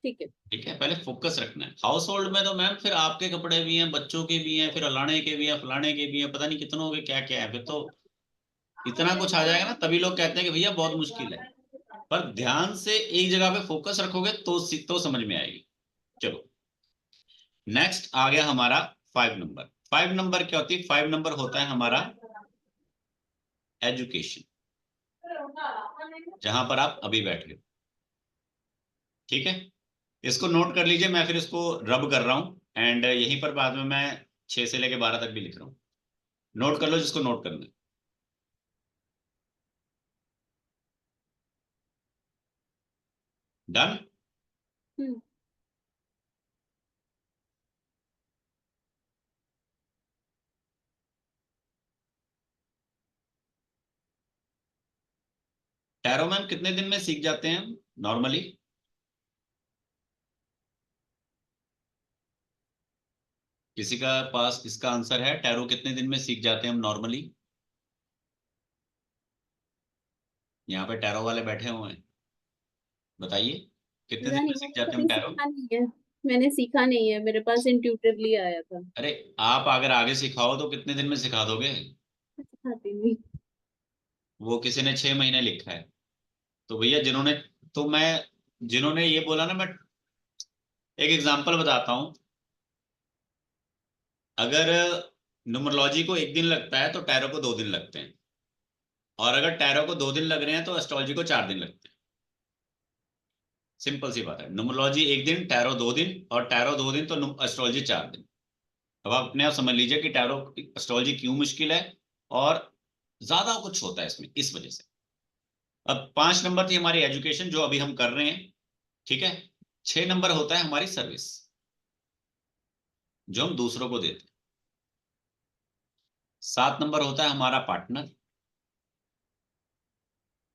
ठीक है। ठीक है, पहले फोकस रखना है। हाउस होल्ड में तो मैम फिर आपके कपड़े भी हैं, बच्चों के भी हैं, फिर अलाने के भी हैं, फलाने के भी हैं, पता नहीं कितनों के क्या क्या है, फिर तो इतना कुछ आ जाएगा ना, तभी लोग कहते हैं कि भैया बहुत मुश्किल है। पर ध्यान से एक जगह पे फोकस रखोगे तो समझ में आएगी। चलो, नेक्स्ट आ गया हमारा 5 नंबर। 5 नंबर क्या होती है? 5 नंबर होता है हमारा एजुकेशन, जहां पर आप अभी बैठ गए। ठीक है, इसको नोट कर लीजिए, मैं फिर इसको रब कर रहा हूँ एंड यहीं पर बाद में मैं 6 से लेके 12 तक भी लिख रहा हूँ। नोट कर लो जिसको नोट करना है। डन। हम्म। टैरो मैम कितने दिन में सीख जाते हैं नॉर्मली? किसी का पास इसका आंसर है, टैरो कितने दिन में सीख जाते हैं हम नॉर्मली? यहाँ पे टैरो वाले बैठे हुए हैं, बताइए कितने दिन पता में नहीं, सीख मैंने जाते हैं हम कभी टैरो? सीखा नहीं है। मैंने सीखा नहीं है, मेरे पास इंट्यूटिवली आया था। अरे आप अगर आगे सिखाओ तो कितने दिन में सिखा दोगे? मैं सिखाती नहीं। वो किसी ने 6 महीने लिखा है, तो भैया जिन्होंने, तो मैं, जिन्होंने ये बोला ना, मैं एक एग्जांपल बताता हूँ। अगर न्यूमरोलॉजी को एक दिन लगता है तो टैरो को 2 दिन लगते हैं, और अगर टैरो को 2 दिन लग रहे हैं तो एस्ट्रोलॉजी को 4 दिन लगते हैं। सिंपल सी बात है, न्यूमरोलॉजी एक दिन, टैरो 2 दिन, और टैरो 2 दिन तो एस्ट्रोलॉजी 4 दिन। अब आप अपने आप समझ लीजिए कि टैरो एस्ट्रोलॉजी क्यों मुश्किल है, और ज्यादा कुछ होता है इसमें इस वजह से। अब 5 नंबर थी हमारी एजुकेशन जो अभी हम कर रहे हैं। ठीक है, 6 नंबर होता है हमारी सर्विस, जो हम दूसरों को देते हैं। 7 नंबर होता है हमारा पार्टनर,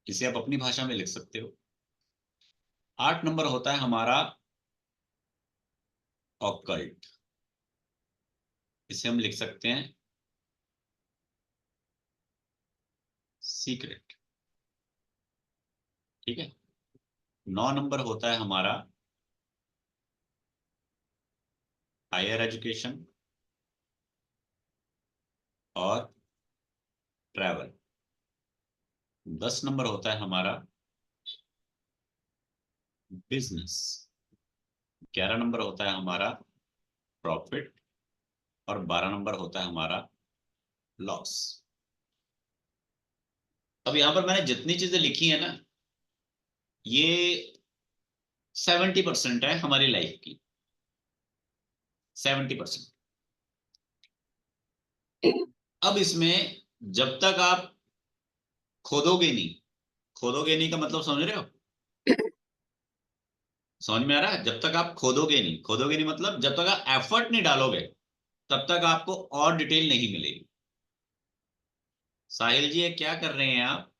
इसे आप अपनी भाषा में लिख सकते हो। 8 नंबर होता है हमारा ऑकल्ट, इसे हम लिख सकते हैं सीक्रेट। ठीक है। 9 नंबर होता है हमारा हायर एजुकेशन और ट्रैवल। 10 नंबर होता है हमारा बिजनेस। 11 नंबर होता है हमारा प्रॉफिट और 12 नंबर होता है हमारा लॉस। अब यहां पर मैंने जितनी चीजें लिखी है ना, ये 70% है हमारी लाइफ की। 70%। अब इसमें जब तक आप खोदोगे नहीं, खोदोगे नहीं का मतलब समझ रहे हो? समझ में आ रहा है? जब तक आप खोदोगे नहीं, खोदोगे नहीं मतलब जब तक आप एफर्ट नहीं डालोगे तब तक आपको और डिटेल नहीं मिलेगी। साहिल जी, ये क्या कर रहे हैं आप?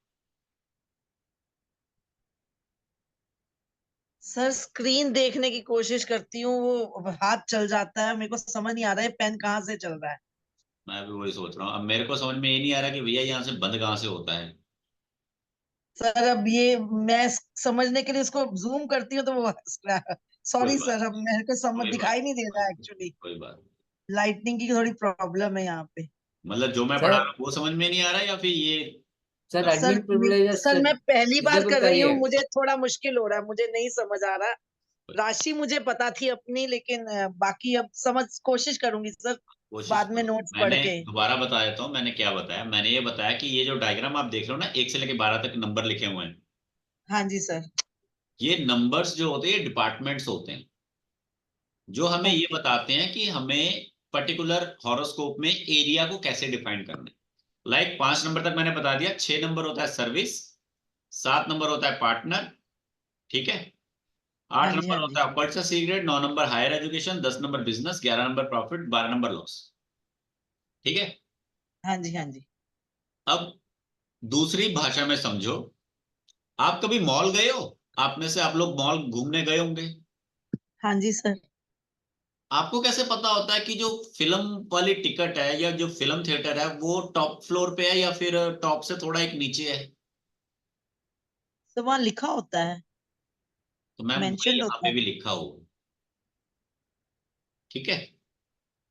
सर स्क्रीन देखने की कोशिश करती हूँ, वो हाथ चल जाता है, मेरे को समझ नहीं आ रहा है पेन कहाँ से चल रहा है। मैं भी वही सोच रहा हूँ। अब मेरे को समझ में ये नहीं आ रहा कि भैया यहाँ से बंद कहाँ से होता है। सर अब ये मैं समझने के लिए उसको जूम करती हूँ तो वो कोई सॉरी बात सर, अब मेरे को समझ कोई बात दिखाई नहीं दे रहा है एक्चुअली। कोई बात। लाइटनिंग की थोड़ी प्रॉब्लम है यहाँ पे। मतलब जो मैं पढ़ा रहा सर, हूँ वो समझ में नहीं आ रहा या फिर ये? Sir sir admin privileges sir मैं पहली बार डिसेबल कर रही हूँ, करिए। मुझे थोड़ा मुश्किल हो रहा है, मुझे नहीं समझ आ रहा। राशि मुझे पता थी अपनी, लेकिन बाकी अब समझ कोशिश करूंगी सर, कोशिश बाद में करो। नोट्स पढ़ मैंने के। दोबारा बता देता हूँ मैंने क्या बताया। मैंने ये बताया कि ये जो डायग्राम आप देख रहे हो ना, 1 से लेकर 12 तक नंबर लिखे हुए हैं, हाँ जी सर। ये नंबर्स जो होते हैं ये डिपार्टमेंट्स होते हैं जो हमें ये ओके। बताते हैं कि हमें पर्टिकुलर हॉरोस्कोप में एरिया को कैसे डिफाइन करना है। लाइक 5 नंबर तक मैंने बता दिया। 6 नंबर होता है सर्विस, 7 नंबर होता है पार्टनर, ठीक है, हाँ 8 जी हाँ नंबर जी होता है aperture secret, 9 number higher education, 10 number business, 11 number profit, 12 number loss. ठीक है। हाँ जी हाँ जी। अब दूसरी भाषा में समझो। आप कभी मॉल गए हो? आप में से आप लोग मॉल घूमने गए होंगे। हाँ जी सर। आपको कैसे पता होता है कि जो फिल्म वाली टिकट है या जो फिल्म थिएटर है वो टॉप फ्लोर पे है या फिर टॉप से थोड़ा एक नीचे है? तो वहाँ लिखा होता है, तो मैम वही मेंशन्ड यहाँ होता पे है। भी लिखा हो। ठीक है।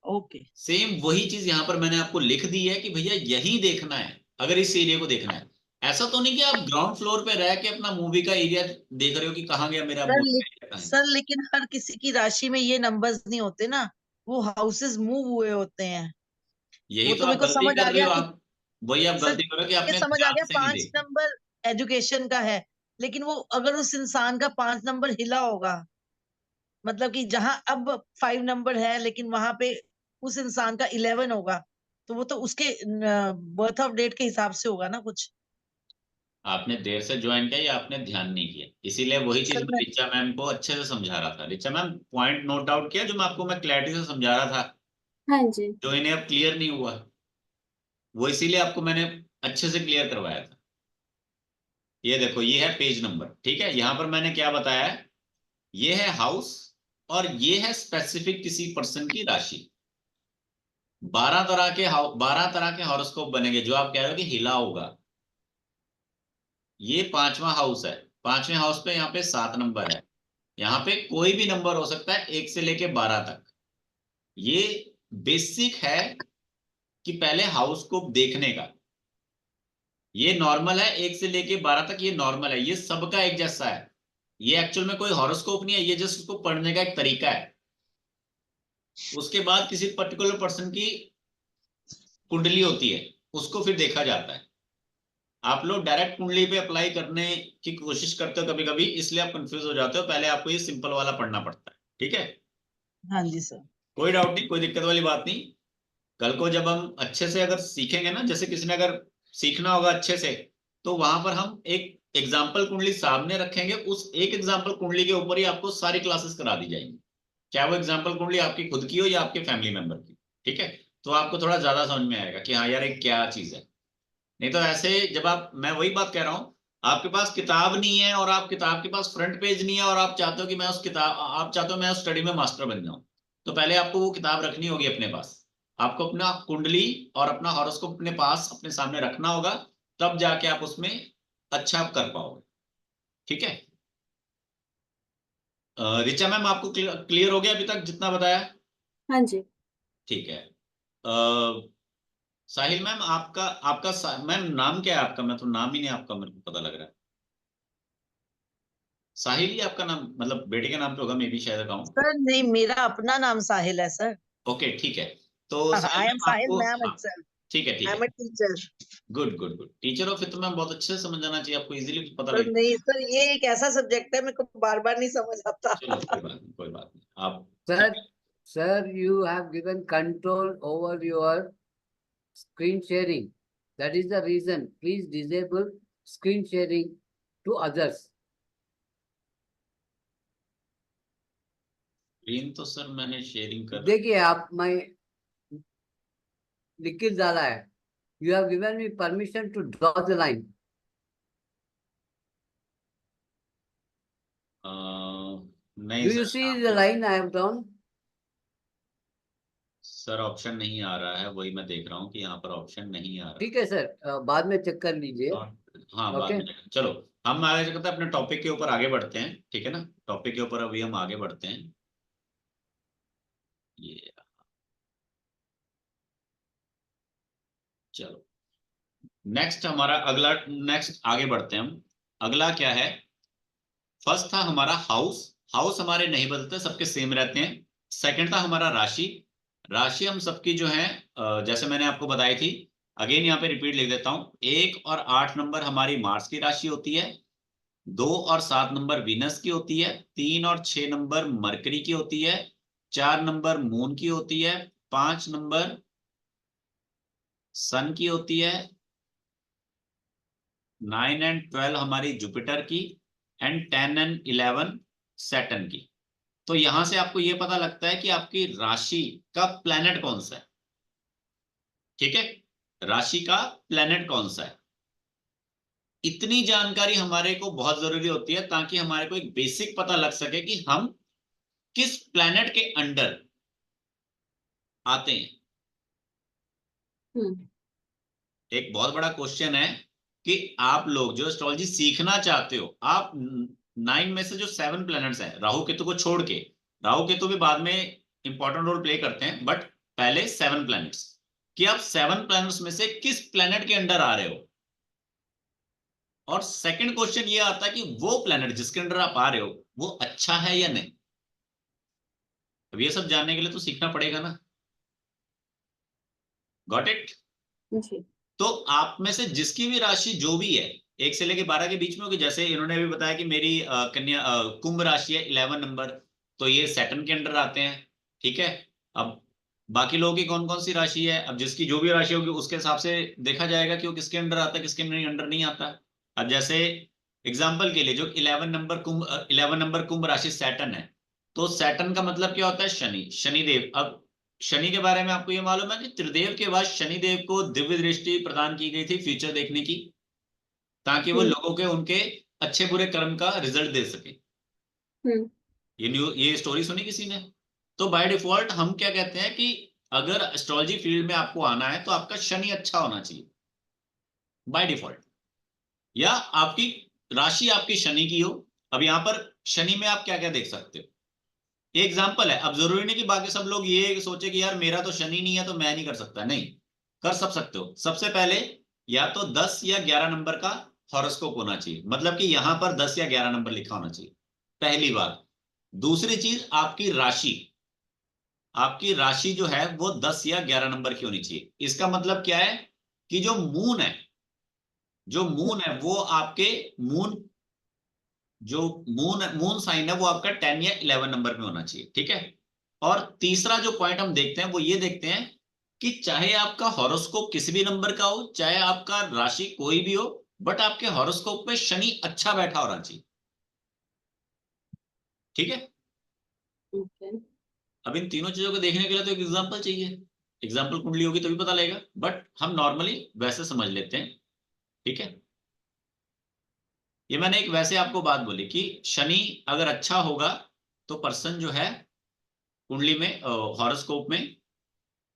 ओके। सेम वही चीज यहाँ पर मैंने आपको लिख दी है कि भैया यही देखना है अगर इस एरिया को देखना है। ऐसा तो नहीं कि आप ग्राउंड फ्लोर पे रह के अपना मूवी का एरिया देख रहे हो कि कहाँ गया मेरा सर मूवी का एरिया, कहाँ है। सर लेकिन हर किसी की राशि में ये नंबर्स नहीं होते ना, वो हाउसेस मूव हुए होते हैं। यही वो तो तो आप मेरे को गलती समझ कर आ रहे गया हो। कि आप वही आप सर गलती कर रहे हो कि ये आपने समझ आ ध्यान गया, से नहीं 5 देखा। नंबर एजुकेशन का है, लेकिन वो अगर उस इंसान का 5 नंबर हिला होगा, मतलब कि जहां अब 5 नंबर है लेकिन वहां पे उस इंसान का 11 होगा, तो वो तो उसके बर्थ ऑफ डेट के हिसाब से होगा ना कुछ। आपने देर से ज्वाइन किया या आपने ध्यान नहीं किया, इसीलिए वही चीज सर मैं मैं रिचा मैम को अच्छे से समझा रहा था। Richa ma'am point note out किया जो मैं आपको मैं क्लैरिटी से समझा रहा था, हाँ जी। जो इन्हें अब क्लियर नहीं हुआ, वो इसीलिए आपको मैंने अच्छे से क्लियर करवाया था। ये देखो, ये है पेज नंबर, ठीक है। यहाँ पर मैंने क्या बताया है, ये है हाउस और ये है स्पेसिफिक किसी पर्सन की राशि। 12 तरह के हॉरोस्कोप बनेंगे जो आप कह रहे हो कि हिला होगा। ये 5वां हाउस है। 5वें हाउस पे यहाँ पे 7 नंबर है। यहाँ पे कोई भी नंबर हो सकता है 1 से लेके 12 तक। ये बेसिक है कि पहले हाउस को देखने का। ये नॉर्मल है 1 से लेके 12 तक, ये नॉर्मल है, ये सबका एक जैसा है। ये एक्चुअल में कोई हॉरोस्कोप नहीं है, ये जस्ट उसको पढ़ने का एक तरीका है। उसके बाद किसी पर्टिकुलर पर्सन की कुंडली होती है, उसको फिर देखा जाता है। आप लोग डायरेक्ट कुंडली पे अप्लाई करने की कोशिश करते हो कभी कभी, इसलिए आप कंफ्यूज हो जाते हो। पहले आपको ये सिंपल वाला पढ़ना पड़ता है, ठीक है। हाँ जी सर। कोई डाउट नहीं, कोई दिक्कत वाली बात नहीं। कल को जब हम अच्छे से अगर सीखेंगे ना, जैसे किसी ने अगर सीखना होगा अच्छे से, तो वहां पर हम एक एग्जाम्पल कुंडली सामने रखेंगे, उस एक एग्जाम्पल कुंडली के ऊपर ही आपको सारी क्लासेस करा दी जाएंगी, चाहे वो एग्जाम्पल कुंडली आपकी खुद की हो या आपके फैमिली मेंबर की। ठीक है। तो आपको थोड़ा ज्यादा समझ में आएगा कि हाँ यार ये क्या चीज है। नहीं तो ऐसे जब आप, मैं वही बात कह रहा हूँ, आपके पास किताब नहीं है और आप किताब के पास फ्रंट पेज नहीं है और आप चाहते हो कि मैं उस किताब, आप चाहते हो मैं उस स्टडी में मास्टर बन जाऊं, तो पहले आपको वो किताब रखनी होगी अपने पास। आपको अपना कुंडली और अपना हॉरोस्कोप अपने पास अपने सामने रखना होगा, तब जाके आप उसमें अच्छा कर पाओगे। ठीक है। रिचा मैम, आपको क्लियर हो गया अभी तक जितना बताया? हाँ जी। ठीक है। साहिल मैम, आपका आपका मैम नाम क्या है आपका? मैं तो नाम ही नहीं आपका मेरे को पता लग रहा है। साहिल ही आपका नाम, मतलब बेटे का नाम तो होगा, मे बी शायद अकाउंट। सर नहीं, मेरा अपना नाम साहिल है सर। ओके ठीक है। तो साहिल आई एम मैम साहिल आपको, मैम हाँ इटसेल्फ। ठीक है ठीक आई है। Am a teacher. Good good good. Teacher हो फिर तो मैम बहुत अच्छे से समझ जाना चाहिए आपको, इजीली पता सर लगे। नहीं सर, ये एक ऐसा सब्जेक्ट है मेरे को बार बार नहीं समझ आता। चलो कोई बात नहीं, कोई बात नहीं, आप Sir, ठीक है। sir, you have given control over your screen sharing. That is the reason. Please disable screen sharing to others. Screen तो सर मैंने शेयरिंग कर देखिए आप, मैं लिखित डाला है. You have given me permission to draw the line. नहीं Do you सर, see आप the line I have drawn? Sir option नहीं आ रहा है, वही मैं देख रहा हूँ कि यहाँ पर ऑप्शन नहीं आ रहा। ठीक है सर, बाद में चेक कर लीजिए. हाँ बाद ओके. में चलो, हम आगे करते हैं, अपने टॉपिक के ऊपर आगे बढ़ते हैं, ठीक है ना। टॉपिक के ऊपर अभी हम आगे बढ़ते हैं। ये चलो, नेक्स्ट हमारा अगला, नेक्स्ट आगे बढ़ते हैं हम। अगला क्या है? फर्स्ट था हमारा हाउस। हाउस हमारे नहीं बदलते, सबके सेम रहते हैं। सेकंड था हमारा राशि। राशि हम सबकी जो है, जैसे मैंने आपको बताई थी, अगेन यहाँ पे रिपीट लिख देता हूँ। 1 और 8 नंबर हमारी मार्स की राशि होती है। 2 और 7 नंबर वीनस की होती है। 3 और 6 नंबर मरकरी की होती है। 4 नंबर मून की होती है। 5 नंबर सन की होती है। 9 और 12 हमारी जुपिटर की। एंड 10 और 11 सैटर्न की। तो यहां से आपको यह पता लगता है कि आपकी राशि का प्लैनेट कौन सा है। ठीक है, राशि का प्लैनेट कौन सा है, इतनी जानकारी हमारे को बहुत जरूरी होती है, ताकि हमारे को एक बेसिक पता लग सके कि हम किस प्लैनेट के अंडर आते हैं। एक बहुत बड़ा क्वेश्चन है कि आप लोग जो एस्ट्रोलॉजी सीखना चाहते हो, आप 9 में से जो 7 प्लैनेट्स हैं, राहु केतु को छोड़ के, राहु केतु भी बाद में इंपॉर्टेंट रोल प्ले करते हैं, बट पहले 7 प्लैनेट्स, कि आप 7 प्लैनेट्स में से किस प्लैनेट के अंडर आ रहे हो। और सेकंड क्वेश्चन ये आता है कि वो प्लैनेट जिसके अंडर आप आ रहे हो वो अच्छा है या नहीं। अब ये सब जानने के लिए तो सीखना पड़ेगा ना। Got it? जी। तो आप में से जिसकी भी राशि जो भी है, 1 से लेके 12 के बीच में होगी, जैसे इन्होंने भी बताया कि मेरी कन्या कुंभ राशि है 11 नंबर, तो ये सैटर्न के अंडर आते हैं। ठीक है। अब बाकी लोगों की कौन कौन सी राशि है, अब जिसकी जो भी राशि होगी उसके हिसाब से देखा जाएगा कि वो किसके अंडर आता है, किसके अंडर नहीं आता। अब जैसे एग्जाम्पल के लिए, जो 11 नंबर कुंभ राशि सैटर्न है, तो सैटर्न का मतलब क्या होता है? शनि, शनिदेव। अब शनि के बारे में आपको ये मालूम है कि त्रिदेव के बाद शनिदेव को दिव्य दृष्टि प्रदान की गई थी फ्यूचर देखने की, ताकि वो लोगों के उनके अच्छे बुरे कर्म का रिजल्ट दे सके। ये स्टोरी सुनी किसी ने? तो बाय डिफॉल्ट हम क्या कहते हैं कि अगर एस्ट्रोलॉजी फील्ड में आपको आना है तो आपका शनि अच्छा होना चाहिए बाय डिफॉल्ट, या आपकी राशि आपकी शनि की हो। अब यहां पर शनि में आप क्या क्या देख सकते हो, ये एग्जाम्पल है। अब जरूरी नहीं कि बाकी सब लोग ये सोचे कि यार मेरा तो शनि नहीं है तो मैं नहीं कर सकता, नहीं, कर सब सकते हो। सबसे पहले या तो 10 या 11 नंबर का हॉरोस्कोप होना चाहिए, मतलब कि यहां पर 10 या 11 नंबर लिखा होना चाहिए, पहली बात। दूसरी चीज, आपकी राशि, आपकी राशि जो है वो 10 या 11 नंबर की होनी चाहिए। इसका मतलब क्या है कि जो मून है, जो मून है वो आपके मून, जो मून मून साइन है वो आपका 10 या 11 नंबर में होना चाहिए। ठीक है। और तीसरा जो पॉइंट हम देखते हैं वो ये देखते हैं कि चाहे आपका हॉरोस्कोप किसी भी नंबर का हो, चाहे आपका राशि कोई भी हो, बट आपके हॉरोस्कोप पे शनि अच्छा बैठा होना चाहिए। ठीक है। ओके। अब इन तीनों चीजों को देखने के लिए तो एक एग्जाम्पल चाहिए, एग्जाम्पल कुंडली होगी तभी पता लगेगा, बट हम नॉर्मली वैसे समझ लेते हैं। ठीक है। ये मैंने एक वैसे आपको बात बोली कि शनि अगर अच्छा होगा तो पर्सन जो है कुंडली में, हॉरोस्कोप में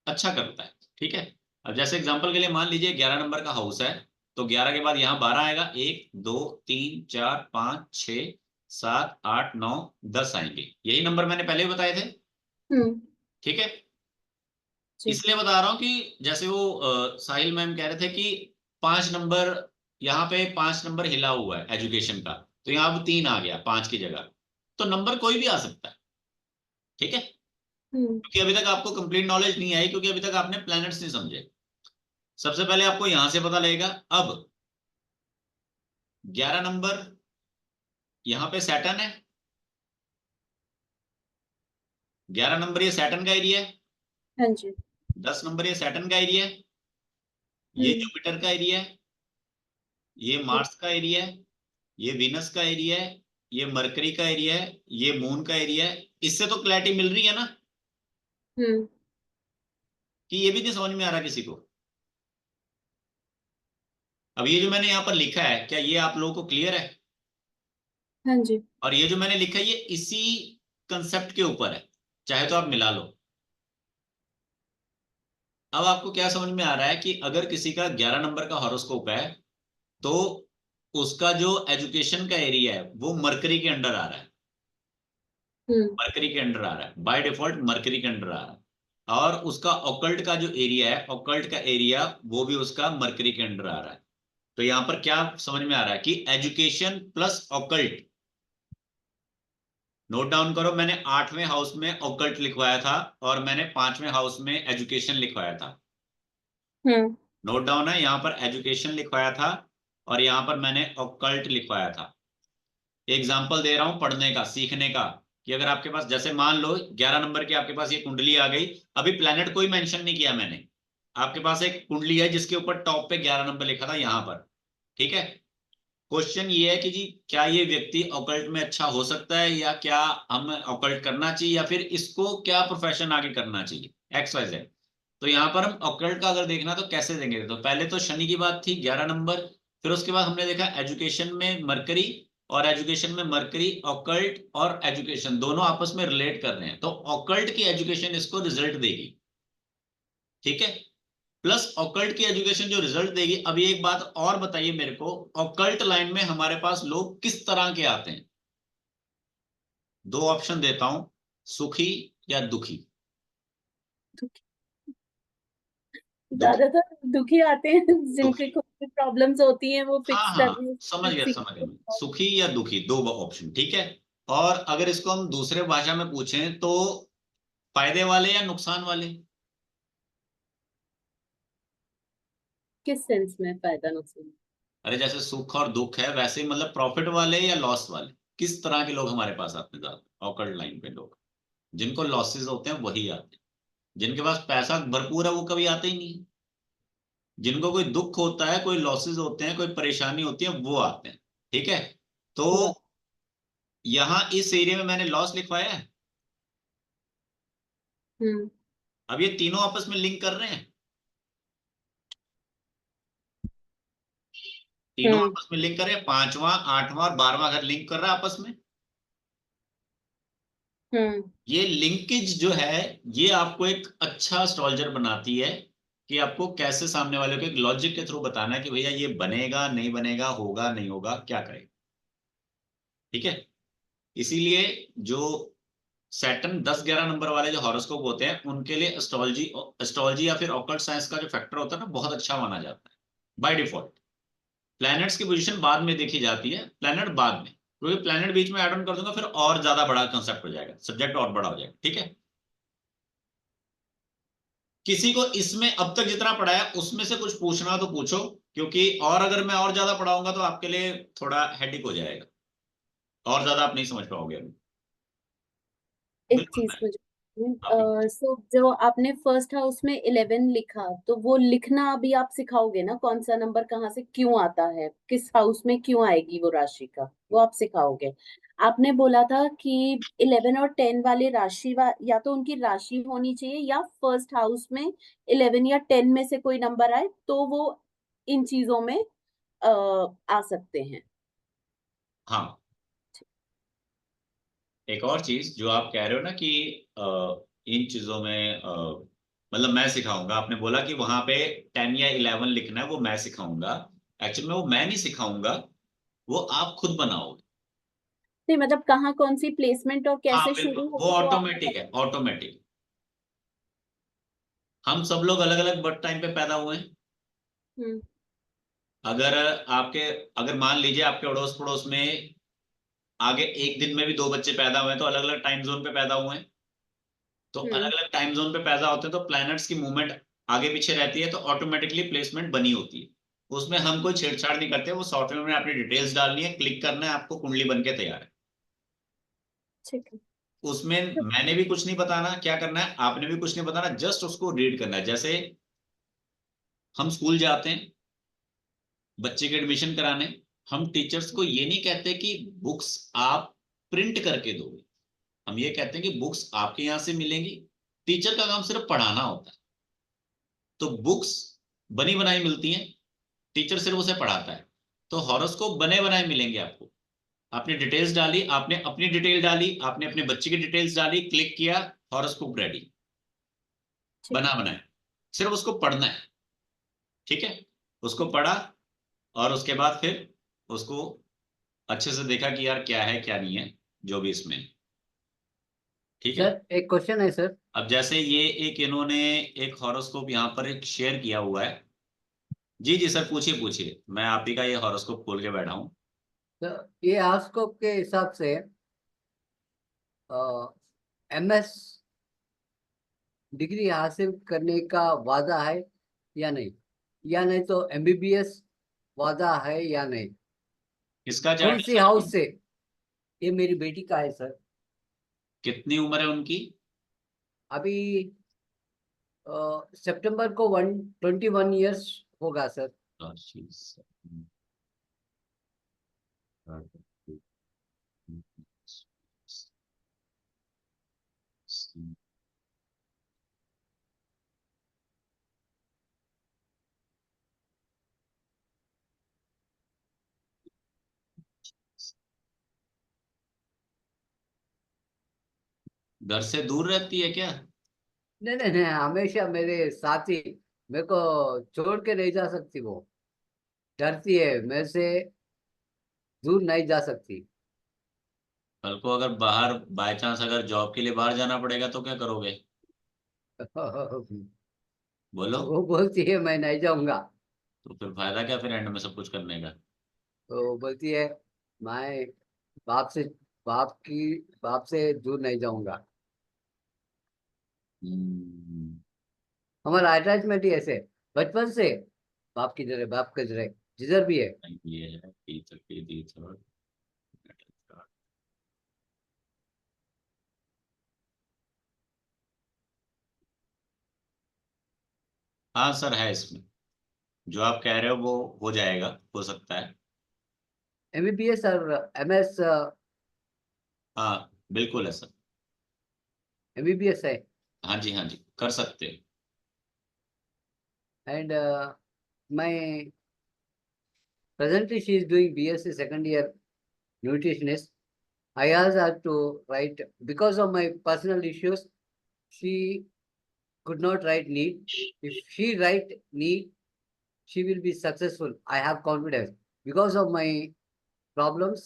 अच्छा करता है। ठीक है। अब जैसे एग्जांपल के लिए मान लीजिए 11 नंबर का हाउस है, तो 11 के बाद यहाँ 12 आएगा, 1 2 3 4 5 6 7 8 9 10 आएंगे। यही नंबर मैंने पहले भी बताए थे, ठीक है। जी। इसलिए बता रहा हूँ कि जैसे वो साहिल मैम कह रहे थे कि 5 नंबर, यहाँ पे 5 नंबर हिला हुआ है एजुकेशन का, तो यहाँ अब 3 आ गया 5 की जगह, तो नंबर कोई भी आ सकता है, ठीक है। क्योंकि अभी तक आपको कंप्लीट नॉलेज नहीं आई, क्योंकि अभी तक आपने प्लैनेट्स नहीं समझे। सबसे पहले आपको यहां से पता लगेगा। अब 11 नंबर यहां पे सैटर्न है, 11 नंबर ये सैटर्न का एरिया है, हाँ जी। 10 नंबर ये सैटर्न का एरिया है, ये जुपिटर का एरिया है, ये मार्स का एरिया है, ये वीनस का एरिया है, ये मरकरी का एरिया है, ये मून का एरिया है। इससे तो क्लैरिटी मिल रही है ना कि ये भी नहीं समझ में आ रहा किसी को। अब ये जो मैंने यहाँ पर लिखा है, क्या ये आप लोगों को क्लियर है? हाँ जी। और ये जो मैंने लिखा है ये इसी कंसेप्ट के ऊपर है, चाहे तो आप मिला लो। अब आपको क्या समझ में आ रहा है कि अगर किसी का 11 नंबर का हॉरोस्कोप है तो उसका जो एजुकेशन का एरिया है वो मरकरी के अंडर आ रहा है, मरकरी के अंडर आ रहा है, बाय डिफॉल्ट मरकरी के अंडर आ रहा है। और उसका ऑकल्ट का जो एरिया है, ऑकल्ट का एरिया वो भी उसका मरकरी के अंडर आ रहा है। तो यहां पर क्या समझ में आ रहा है कि education plus occult, note down करो, मैंने 8वें हाउस में ऑकल्ट लिखवाया था और मैंने 5वें हाउस में एजुकेशन लिखवाया था। नोट डाउन है, यहां पर एजुकेशन लिखवाया था और यहां पर मैंने ऑकल्ट लिखवाया था। एग्जाम्पल दे रहा हूं पढ़ने का, सीखने का, कि अगर आपके पास जैसे मान लो 11 नंबर की आपके पास ये कुंडली आ गई, अभी प्लेनेट कोई मेंशन नहीं किया मैंने, आपके पास एक कुंडली है जिसके ऊपर टॉप पे 11 नंबर लिखा था यहां पर, ठीक है। क्वेश्चन ये है कि जी क्या ये व्यक्ति ऑकल्ट में अच्छा हो सकता है, या क्या हम ऑकल्ट करना चाहिए, या फिर इसको क्या प्रोफेशन आगे करना चाहिए, एक्स वाई जेड। तो यहाँ पर हम ऑकल्ट का अगर देखना तो कैसे देंगे, तो पहले तो शनि की बात थी 11 नंबर, फिर उसके बाद हमने देखा एजुकेशन में मरकरी, और एजुकेशन में मरकरी, ऑकल्ट और एजुकेशन दोनों आपस में रिलेट कर रहे हैं, तो ऑकल्ट की एजुकेशन इसको रिजल्ट देगी, ठीक है। प्लस ऑकल्ट की एजुकेशन जो रिजल्ट देगी। अब ये एक बात और बताइए मेरे को, ऑकल्ट लाइन में हमारे पास लोग किस तरह के आते हैं? 2 ऑप्शन देता हूं, सुखी या दुखी। दुखी, ज्यादातर दुखी आते हैं जिनके दुखी, खुद की प्रॉब्लम्स होती हैं वो हाँ फिक्स हाँ करनी समझ गया समझ गया मैं। सुखी या दुखी, 2 ऑप्शन, ठीक है। और अगर इसको हम दूसरे भाषा में पूछें तो फायदे वाले या नुकसान वाले? किस सेंस में फायदा नुकसान? अरे जैसे सुख और दुख है, वैसे ही मतलब प्रॉफिट वाले या लॉस वाले, किस तरह के लोग हमारे पास आते हैं ज्यादा ऑकल्ट लाइन पे? लोग जिनको लॉसेस होते हैं वही आते हैं, जिनके पास पैसा भरपूर है वो कभी आते ही नहीं। जिनको कोई दुख होता है, कोई लॉसेस होते हैं, कोई परेशानी होती है, वो आते हैं, ठीक है। तो यहाँ इस एरिया में मैंने लॉस लिखवाया है। अब ये तीनों आपस में लिंक कर रहे हैं, तीनों आपस में लिंक कर रहे हैं, 5वां 8वां और 12वां घर लिंक कर रहा है आपस में। ये लिंकेज जो है ये आपको एक अच्छा एस्ट्रोलॉजर बनाती है कि आपको कैसे सामने वाले को एक लॉजिक के थ्रू बताना है कि भैया ये बनेगा नहीं बनेगा, होगा नहीं होगा, क्या करेगा, ठीक है। इसीलिए जो सैटर्न 10-11 नंबर वाले जो हॉरोस्कोप होते हैं उनके लिए एस्ट्रोलॉजी एस्ट्रोलॉजी या फिर ऑकल्ट साइंस का जो फैक्टर होता है ना बहुत अच्छा माना जाता है बाय डिफॉल्ट। प्लैनेट्स की पोजीशन बाद में देखी जाती है, प्लैनेट बाद में, क्योंकि प्लैनेट बीच में ऐड ऑन कर दूंगा फिर और ज्यादा बड़ा कंसेप्ट हो जाएगा, सब्जेक्ट और बड़ा हो जाएगा, ठीक है। किसी को इसमें अब तक जितना पढ़ाया उसमें से कुछ पूछना तो पूछो, क्योंकि और अगर मैं और ज्यादा पढ़ाऊंगा तो आपके लिए थोड़ा हेडिक हो जाएगा, और ज्यादा आप नहीं समझ पाओगे अभी। एक बिल्कुल चीज मैं मुझे आप सो जो आपने फर्स्ट हाउस में 11 लिखा तो वो लिखना अभी आप सिखाओगे ना, कौन सा नंबर कहाँ से क्यों आता है, किस हाउस में क्यों आएगी वो राशि का, वो आप सिखाओगे। आपने बोला था कि 11 और 10 वाले या तो उनकी राशि होनी चाहिए या फर्स्ट हाउस में 11 या 10 में से कोई नंबर आए तो वो इन चीजों में आ सकते हैं। हाँ, एक और चीज जो आप कह रहे हो ना कि इन चीजों में मतलब मैं सिखाऊंगा, आपने बोला कि वहां पे 10 या 11 लिखना है वो मैं सिखाऊंगा। एक्चुअली में वो मैं नहीं सिखाऊंगा, वो आप खुद बनाओगे। नहीं मतलब कहाँ कौन सी प्लेसमेंट और हाँ कैसे बिल्कुल, शुरू वो होगी वो आपको ऑटोमेटिक है, ऑटोमेटिक। हम सब लोग अलग अलग बर्थ टाइम पे पैदा हुए हैं। हम्म अगर आपके, अगर मान लीजिए आपके अड़ोस पड़ोस में आगे एक दिन में भी 2 बच्चे पैदा हुए हैं, तो अलग अलग टाइम जोन पे पैदा हुए हैं। तो अलग हम्म अलग टाइम जोन पे पैदा होते हैं, तो प्लैनेट्स की मूवमेंट आगे पीछे रहती है, तो ऑटोमेटिकली प्लेसमेंट बनी होती है। उसमें हम कोई छेड़छाड़ नहीं करते, वो सॉफ्टवेयर में अपनी डिटेल्स डालनी है, क्लिक करना है, आपको कुंडली बन के तैयार है। ठीक है। उसमें तो मैंने भी कुछ नहीं बताना क्या करना है, आपने भी कुछ नहीं बताना, जस्ट उसको रीड करना है। जैसे हम स्कूल जाते हैं बच्चे के एडमिशन कराने, हम टीचर्स को ये नहीं कहते कि बुक्स आप प्रिंट करके दोगे, हम ये कहते हैं कि बुक्स आपके यहाँ से मिलेंगी। टीचर का काम सिर्फ पढ़ाना होता है, तो बुक्स बनी बनाई मिलती हैं, टीचर सिर्फ उसे पढ़ाता है। तो हॉरोस्कोप बने बनाए मिलेंगे आपको। आपने डिटेल्स डाली, आपने अपनी डिटेल डाली, आपने अपने बच्चे की डिटेल्स डाली, क्लिक किया, हॉरोस्कोप रेडी, ठीक बना है। बनाए। सिर्फ उसको पढ़ना है, ठीक है। उसको पढ़ा, और उसके बाद फिर उसको अच्छे से देखा कि यार क्या है क्या नहीं है, जो भी इसमें, ठीक है। सर एक क्वेश्चन है सर। अब जैसे ये एक इन्होंने एक हॉरोस्कोप यहाँ पर एक शेयर किया हुआ है। जी जी सर, पूछिए पूछिए, मैं आप ही का ये हॉरोस्कोप खोल के बैठा हूँ। तो ये हॉरोस्कोप के हिसाब से MS डिग्री हासिल करने का वादा है या नहीं, या नहीं तो MBBS वादा है या नहीं? इसका कौन चार्ट है सी सर? हाउस से? ये मेरी बेटी का है सर। कितनी उम्र है उनकी? अभी सितंबर को 21 होगा सर। राशि से- घर से दूर रहती है क्या? नहीं नहीं नहीं, हमेशा मेरे साथ ही। मेरे को छोड़ के नहीं जा सकती वो। डरती है मेरे से, दूर नहीं जा सकती। कल को अगर बाहर बाय चांस अगर जॉब के लिए बाहर जाना पड़ेगा तो क्या करोगे? बोलो। वो बोलती है मैं नहीं जाऊंगा। तो फिर फायदा क्या फिर एंड में सब कुछ करने का? तो बोलती है मैं बाप से बाप की बाप से दूर नहीं जाऊंगा। हम्म, हमारा अटैचमेंट ही ऐसे बचपन से। बाप की तरह, बाप की तरह जिधर भी है। ये है टीचर की टीचर। हाँ सर, है इसमें, जो आप कह रहे हो वो हो जाएगा, हो सकता है। MBBS और MS। हाँ बिल्कुल है सर। MBBS है। हाँ जी, हाँ जी, कर सकते हैं। एंड मैं presently she is doing BSc second year nutritionist. I asked her to write because of my personal issues. She could not write NEET. If she write NEET, she will be successful. I have confidence. Because of my problems,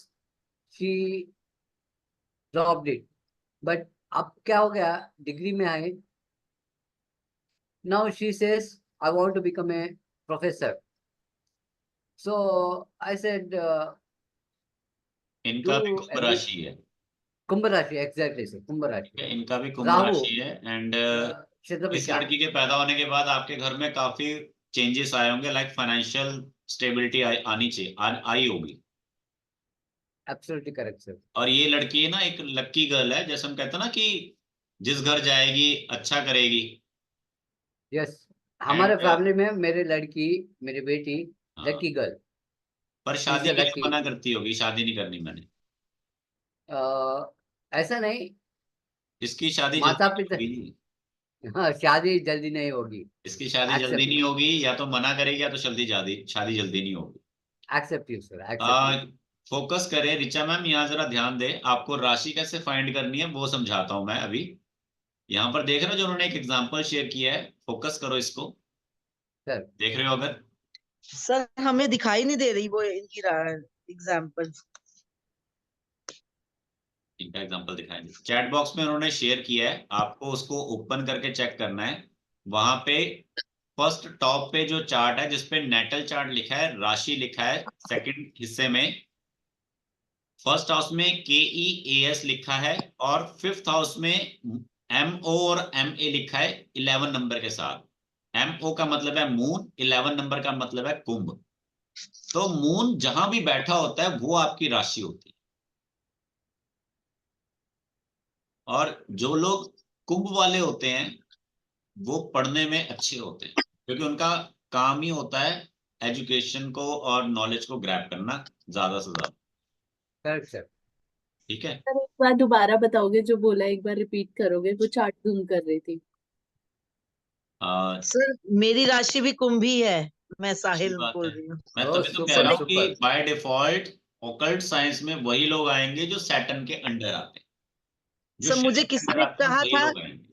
she dropped it. But अब क्या हो गया, डिग्री में आए। Now she says I want to become a professor. So I said इनका भी do कुंभ MB राशि है। कुंभ राशि, एग्जैक्टली से कुंभ राशि। ठीक है, इनका भी कुंभ राहु राशि है। एंड क्षेत्र इस विचार। लड़की के पैदा होने के बाद आपके घर में काफी चेंजेस आए होंगे, लाइक फाइनेंशियल स्टेबिलिटी आनी चाहिए, आई होगी। Absolutely correct sir. और ये लड़की ना एक लक्की गर्ल है, जैसे हम कहते हैं ना कि जिस घर जाएगी अच्छा करेगी। यस, हमारे एंड फैमिली में मेरी लड़की, मेरी बेटी हाँ, लकी गर्ल। पर शी इज शादी अ के लिए लकी। मना करती होगी, शादी नहीं करनी मैंने। ऐसा नहीं। इसकी शादी माता जल्दी नहीं पिता। होगी। हाँ, शादी जल्दी नहीं होगी। इसकी शादी जल्दी एक्सेप्ट, नहीं होगी, या तो मना करेगी, या तो जल्दी शादी शादी जल्दी नहीं होगी। Except you sir, except you. Focus करें रिचा मैम, यहाँ जरा ध्यान दें, आपको राशि कैसे फाइंड करनी है वो समझाता हूं मैं अभी। यहाँ पर देख रहे हो जो उन्होंने एक एग्जांपल शेयर किया है, फोकस करो इसको। सर देख रहे हो अगर? सर हमें दिखाई नहीं दे रही वो इनकी एग्जाम्पल। इनका एग्जांपल दिखाएं। चैट बॉक्स में उन्होंने शेयर किया है, आपको उसको ओपन करके चेक करना है। वहां पे फर्स्ट टॉप पे जो चार्ट है जिसपे नेटल चार्ट लिखा है, राशि लिखा है, सेकंड हिस्से में फर्स्ट हाउस में KEAS लिखा है, और फिफ्थ हाउस में MO और MA लिखा है 11 नंबर के साथ। MO का मतलब है मून, 11 नंबर का मतलब है कुंभ। तो मून जहां भी बैठा होता है वो आपकी राशि होती है। और जो लोग कुंभ वाले होते हैं वो पढ़ने में अच्छे होते हैं, क्योंकि उनका काम ही होता है एजुकेशन को और नॉलेज को ग्रैब करना ज्यादा से ज्यादा। Correct, sir. ठीक है। सर एक बार दोबारा बताओगे, जो बोला एक बार रिपीट करोगे, वो चार्ट जूम कर रही थी। सर मेरी राशि भी कुंभ ही है, मैं अच्छी साहिल बात बोल है। रही हूँ। मैं Oh, तभी तो कह super, रहा हूँ कि super. By default occult science में वही लोग आएंगे जो सैटर्न के अंडर आते हैं। जो सर मुझे शनि के किसी अंडर ने आते हैं कहा वही था, लोग आएंगे।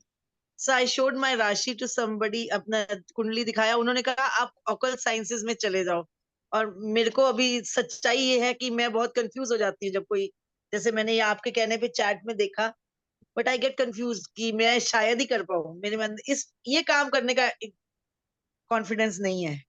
सो आई शोड माय राशि टू समबडी, अपना कुंडली दिखाया, उन्होंने कहा आप ऑकल्ट साइंसेज में चले जाओ। और मेरे को अभी सच्चाई ये है कि मैं बहुत कंफ्यूज हो जाती हूँ जब कोई, जैसे मैंने ये आपके कहने पे चैट में देखा, बट आई गेट कंफ्यूज कि मैं शायद ही कर पाऊँ, मेरे मन इस ये काम करने का कॉन्फिडेंस नहीं है।